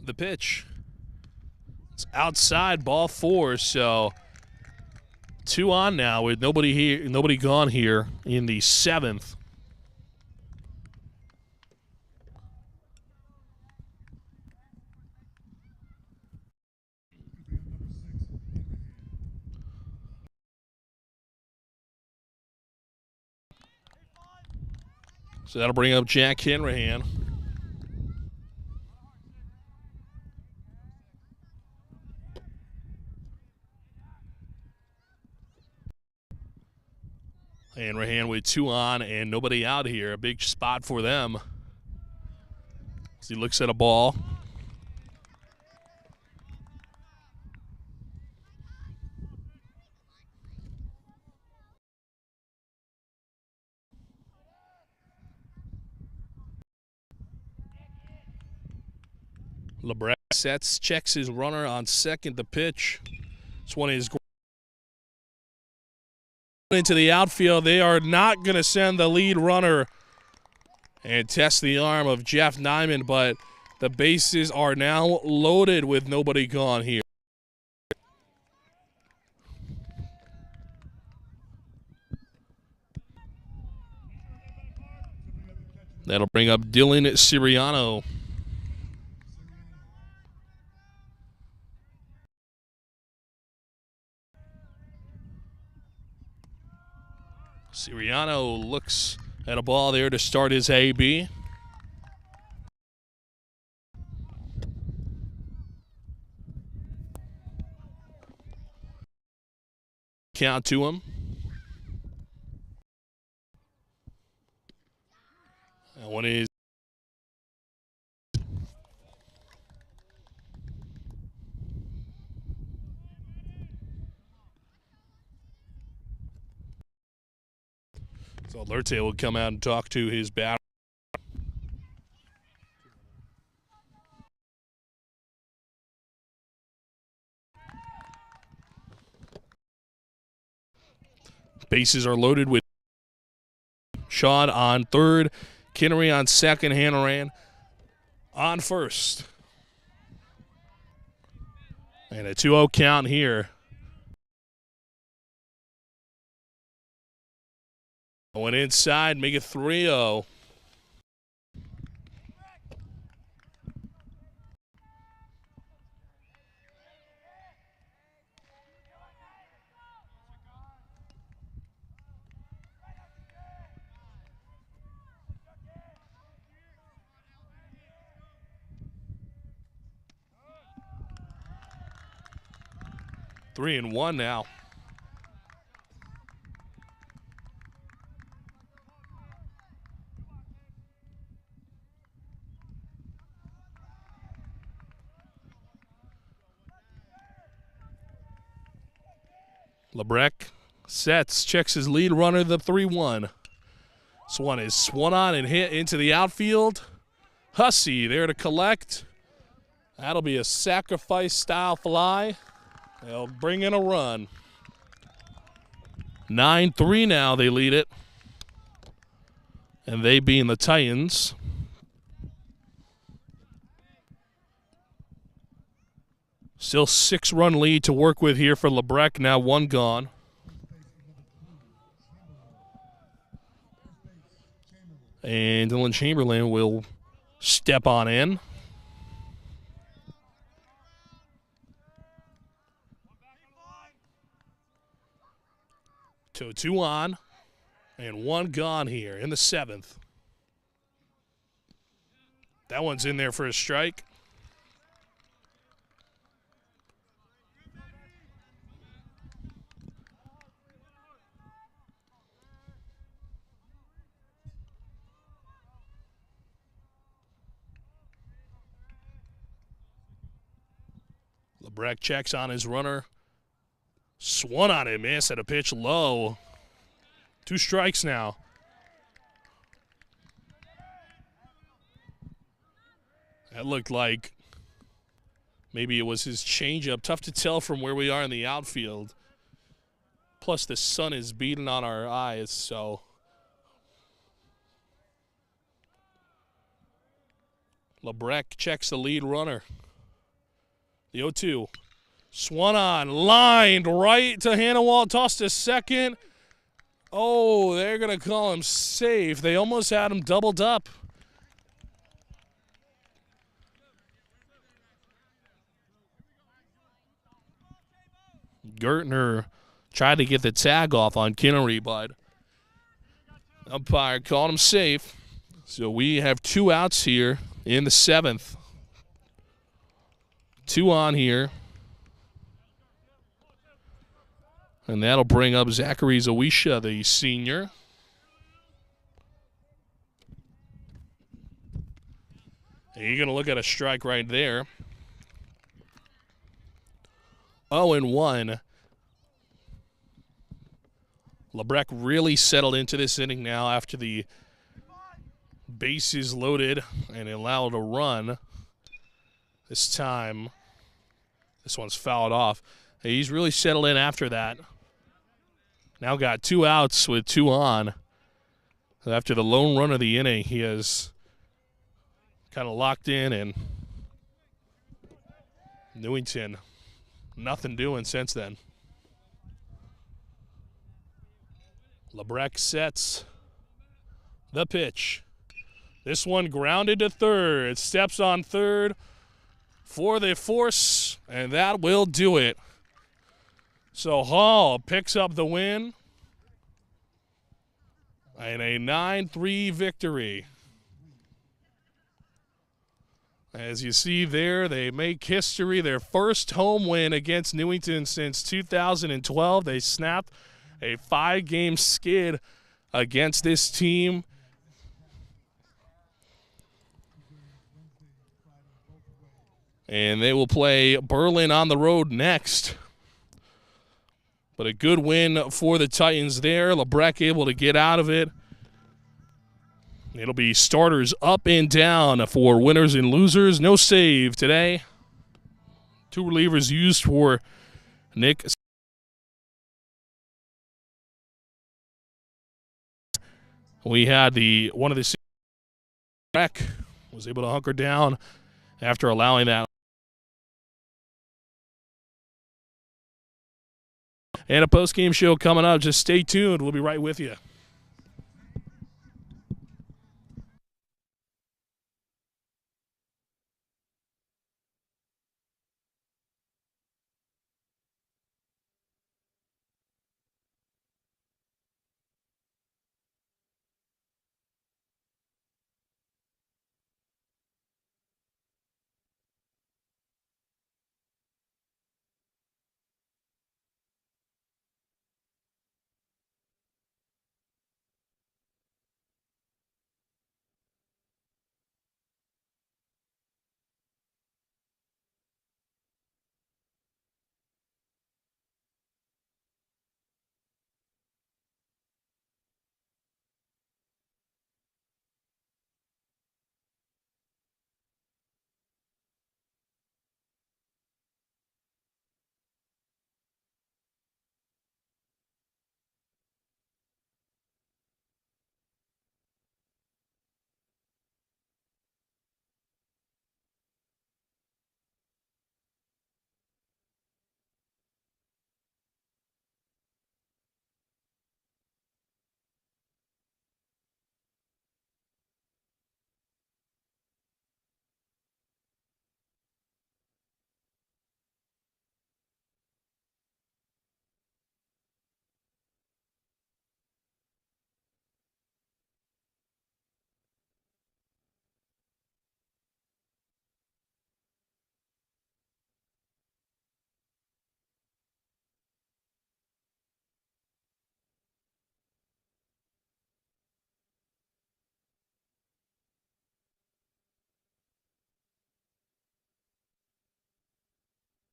the pitch. It's outside, ball 4, so 2 on now with nobody here, nobody gone here in the 7th. So that'll bring up Jack Hanrahan. Hanrahan with 2 on and nobody out here. A big spot for them. As he looks at a ball. Lebrecht sets, checks his runner on second. The pitch. This one is into the outfield. They are not going to send the lead runner and test the arm of Jeff Nyman, but the bases are now loaded with nobody gone here. That'll bring up Dylan Siriano. Siriano looks at a ball there to start his AB. Count to him. That one is so Alerte will come out and talk to his batter. Bases are loaded with Shaw on third, Kinnery on second, Hannaran on first. And a 2-0 count here. Going inside, make it 3-0. Three and one now. Lebrecht sets, checks his lead runner, the 3-1. This one is swung on and hit into the outfield. Hussey there to collect. That'll be a sacrifice-style fly. They'll bring in a run. 9-3 now, they lead it. And they being the Titans. Still 6-run lead to work with here for Lebrecht. Now one gone. And Dylan Chamberlain will step on in. So 2 on and 1 gone here in the 7th. That one's in there for a strike. Lebrecht checks on his runner. Swung on it, missed at a pitch low. 2 strikes now. That looked like maybe it was his changeup. Tough to tell from where we are in the outfield. Plus the sun is beating on our eyes, so. Lebrecht checks the lead runner. The 0-2. Swung on, lined right to Hannawalt, tossed to second. Oh, they're going to call him safe. They almost had him doubled up. Gertner tried to get the tag off on Kinnery, but umpire called him safe. So we have 2 outs here in the 7th. 2 on here. And that'll bring up Zachary Zawisha, the senior. And you're going to look at a strike right there. 0-1. Lebrecht really settled into this inning now after the bases loaded and allowed a run. This time, this one's fouled off. He's really settled in after that. Now got 2 outs with 2 on. After the lone run of the inning, he has kind of locked in, and Newington, nothing doing since then. Lebrecht sets the pitch. This one grounded to third. It steps on third for the force, and that will do it. So Hall picks up the win and a 9-3 victory. As you see there, they make history. Their first home win against Newington since 2012. They snapped a 5-game skid against this team. And they will play Berlin on the road next. But a good win for the Titans there. Lebrecht able to get out of it. It'll be starters up and down for winners and losers. No save today. 2 relievers used for Nick. We had one of the Lebrecht was able to hunker down after allowing that. And a post-game show coming up. Just stay tuned. We'll be right with you.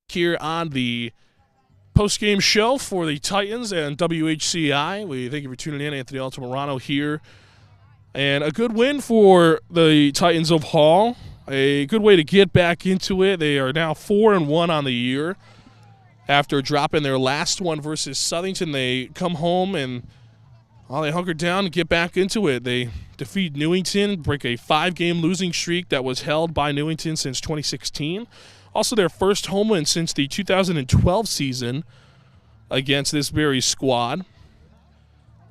Here on the post-game show for the Titans and WHCI. We thank you for tuning in. Anthony Altamirano here. And a good win for the Titans of Hall. A good way to get back into it. They are now 4-1 on the year. After dropping their last one versus Southington, they come home and they hunker down and get back into it. They defeat Newington, break a 5-game losing streak that was held by Newington since 2016. Also their first home win since the 2012 season against this very squad.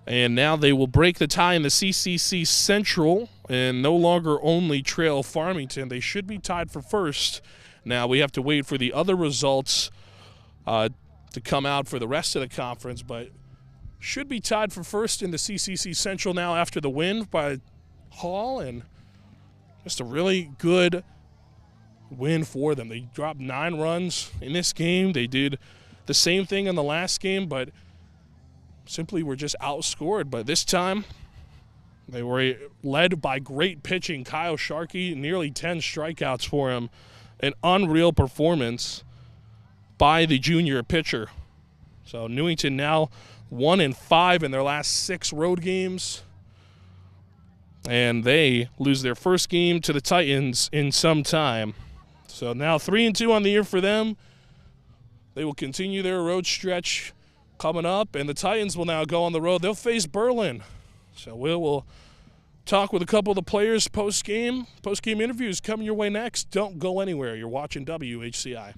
And now they will break the tie in the CCC Central and no longer only trail Farmington. They should be tied for first. Now we have to wait for the other results to come out for the rest of the conference, but should be tied for first in the CCC Central now after the win by Hall, and just a really good win for them. They dropped 9 runs in this game. They did the same thing in the last game, but simply were just outscored. But this time, they were led by great pitching. Kyle Sharkey, nearly 10 strikeouts for him. An unreal performance by the junior pitcher. So Newington now 1-5 in their last 6 road games. And they lose their first game to the Titans in some time. So now 3-2 on the year for them. They will continue their road stretch coming up, and the Titans will now go on the road. They'll face Berlin. So we'll talk with a couple of the players post-game interviews coming your way next. Don't go anywhere. You're watching WHCI.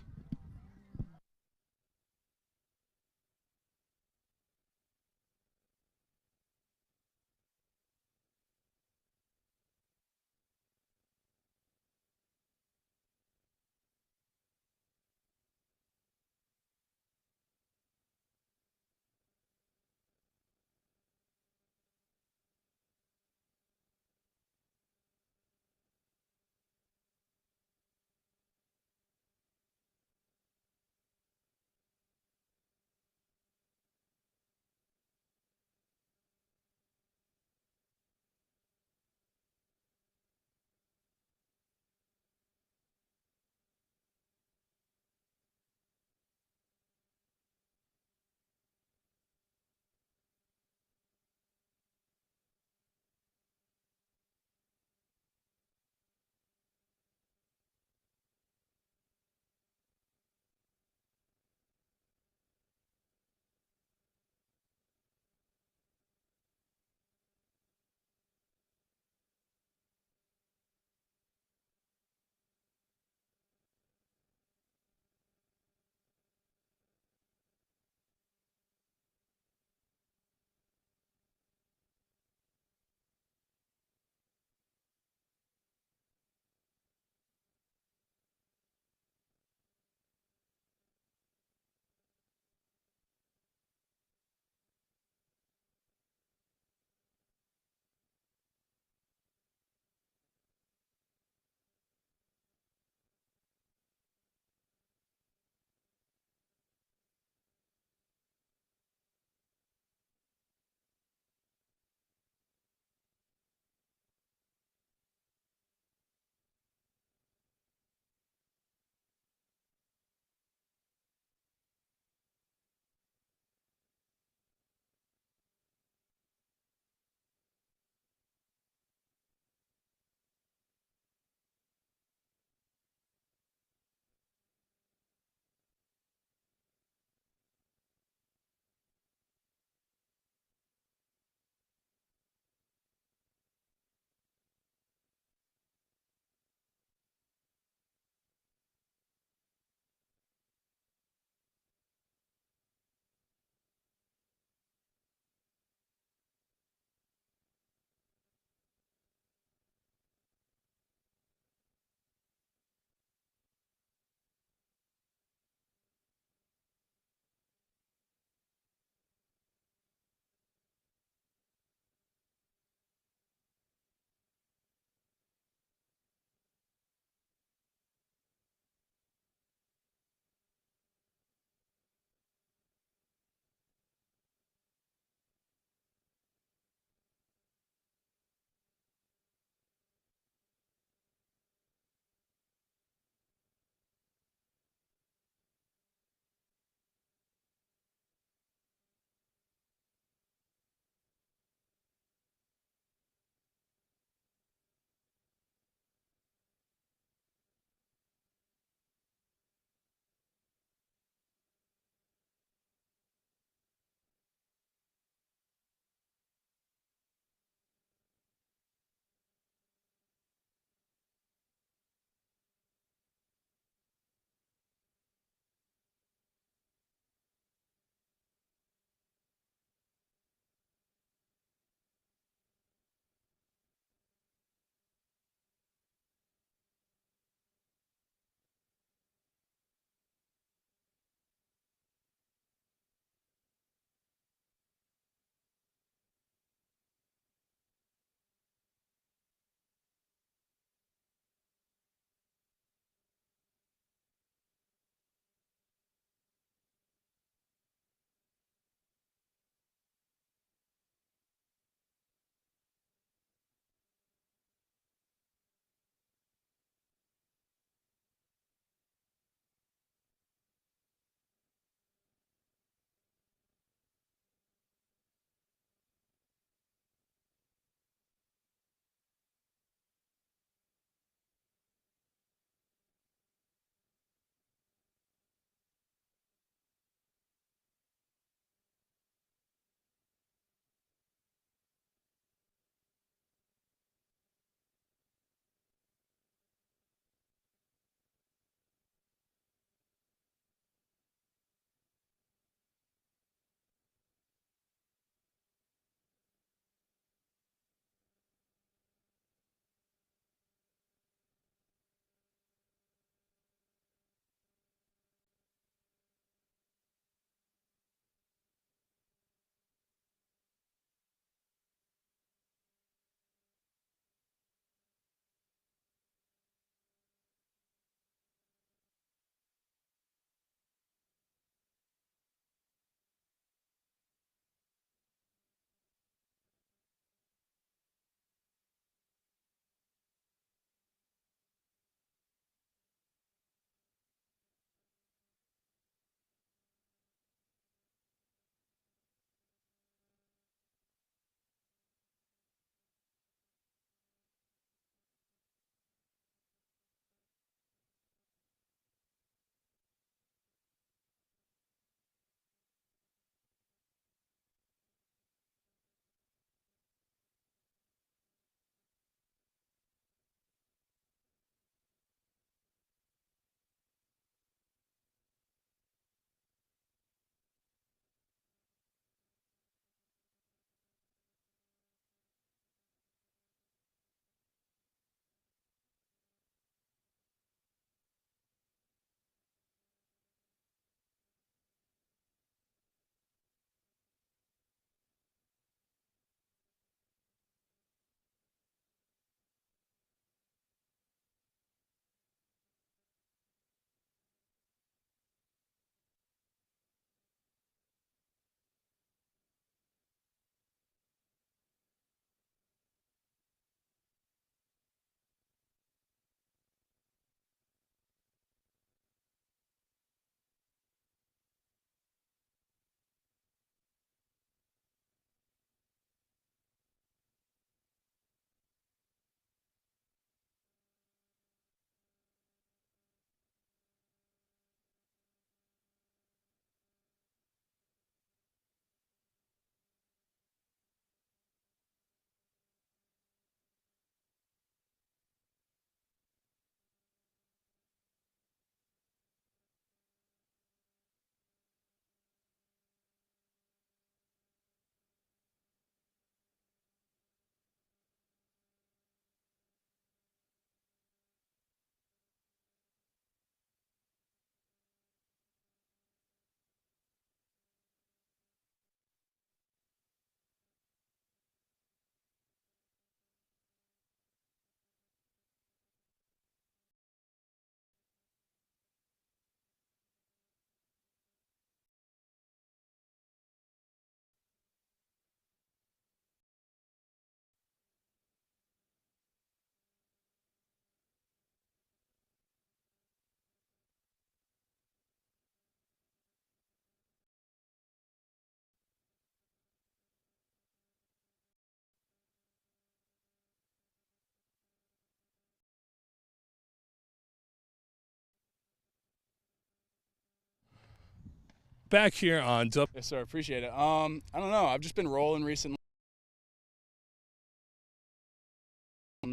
back here on Yes, sir. Appreciate it. I don't know. I've just been rolling recently.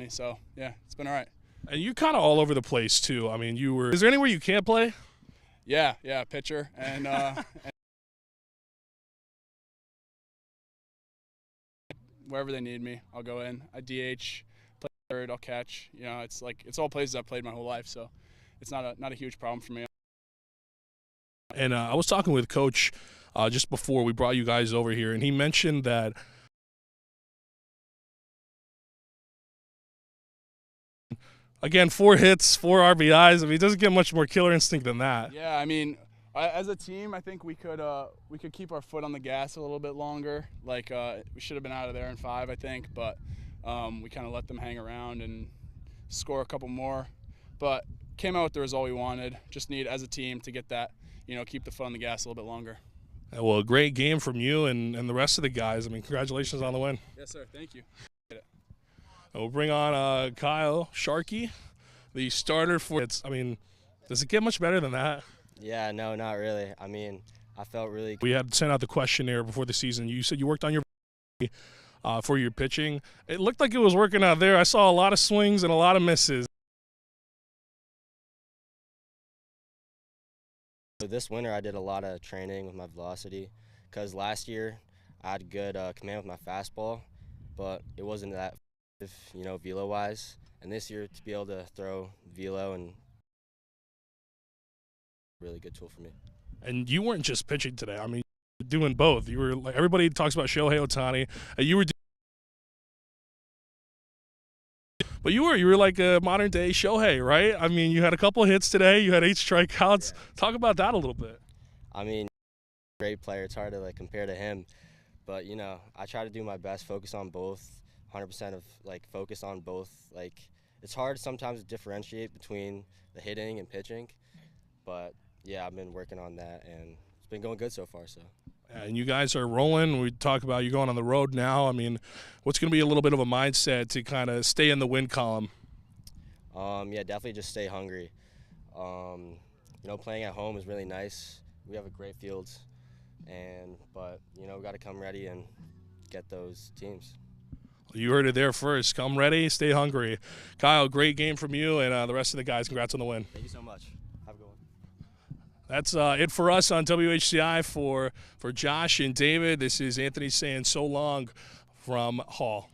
So, yeah, it's been all right. And you're kind of all over the place, too. I mean, is there anywhere you can't play? Yeah, pitcher. And, wherever they need me, I'll go in. I DH, play third, I'll catch. You know, it's all places I've played my whole life, so it's not a huge problem for me. And I was talking with Coach just before we brought you guys over here, and he mentioned that again, 4 hits, 4 RBIs. I mean, it doesn't get much more killer instinct than that. Yeah, I mean, as a team, I think we could keep our foot on the gas a little bit longer. Like we should have been out of there in 5, I think, but we kind of let them hang around and score a couple more. But came out with the result we wanted. Just need, as a team, to get that, keep the foot on the gas a little bit longer. Well, a great game from you and the rest of the guys. I mean, congratulations on the win. Yes, sir. Thank you. We'll bring on Kyle Sharkey, the starter for it. I mean, does it get much better than that? Yeah, no, not really. I mean, I felt really good. We had sent out the questionnaire before the season. You said you worked on your for your pitching. It looked like it was working out there. I saw a lot of swings and a lot of misses. So this winter, I did a lot of training with my velocity because last year I had good command with my fastball, but it wasn't that, velo-wise. And this year, to be able to throw velo and really good tool for me. And you weren't just pitching today. I mean, you were doing both. You were like, everybody talks about Shohei Ohtani. You were but you were like a modern day Shohei, right? I mean, you had a couple of hits today. You had 8 strikeouts. Yeah. Talk about that a little bit. I mean, great player. It's hard to compare to him, but I try to do my best, focus on both. 100% of focus on both. It's hard sometimes to differentiate between the hitting and pitching, but yeah, I've been working on that and it's been going good so far. So. And you guys are rolling. We talk about you going on the road now. I mean, what's going to be a little bit of a mindset to kind of stay in the win column? Yeah, definitely just stay hungry. Playing at home is really nice. We have a great field, but we got to come ready and get those teams. You heard it there first. Come ready, stay hungry. Kyle, great game from you and the rest of the guys. Congrats on the win. Thank you so much. Have a good one. That's it for us on WHCI. For Josh and David, this is Anthony saying so long from Hall.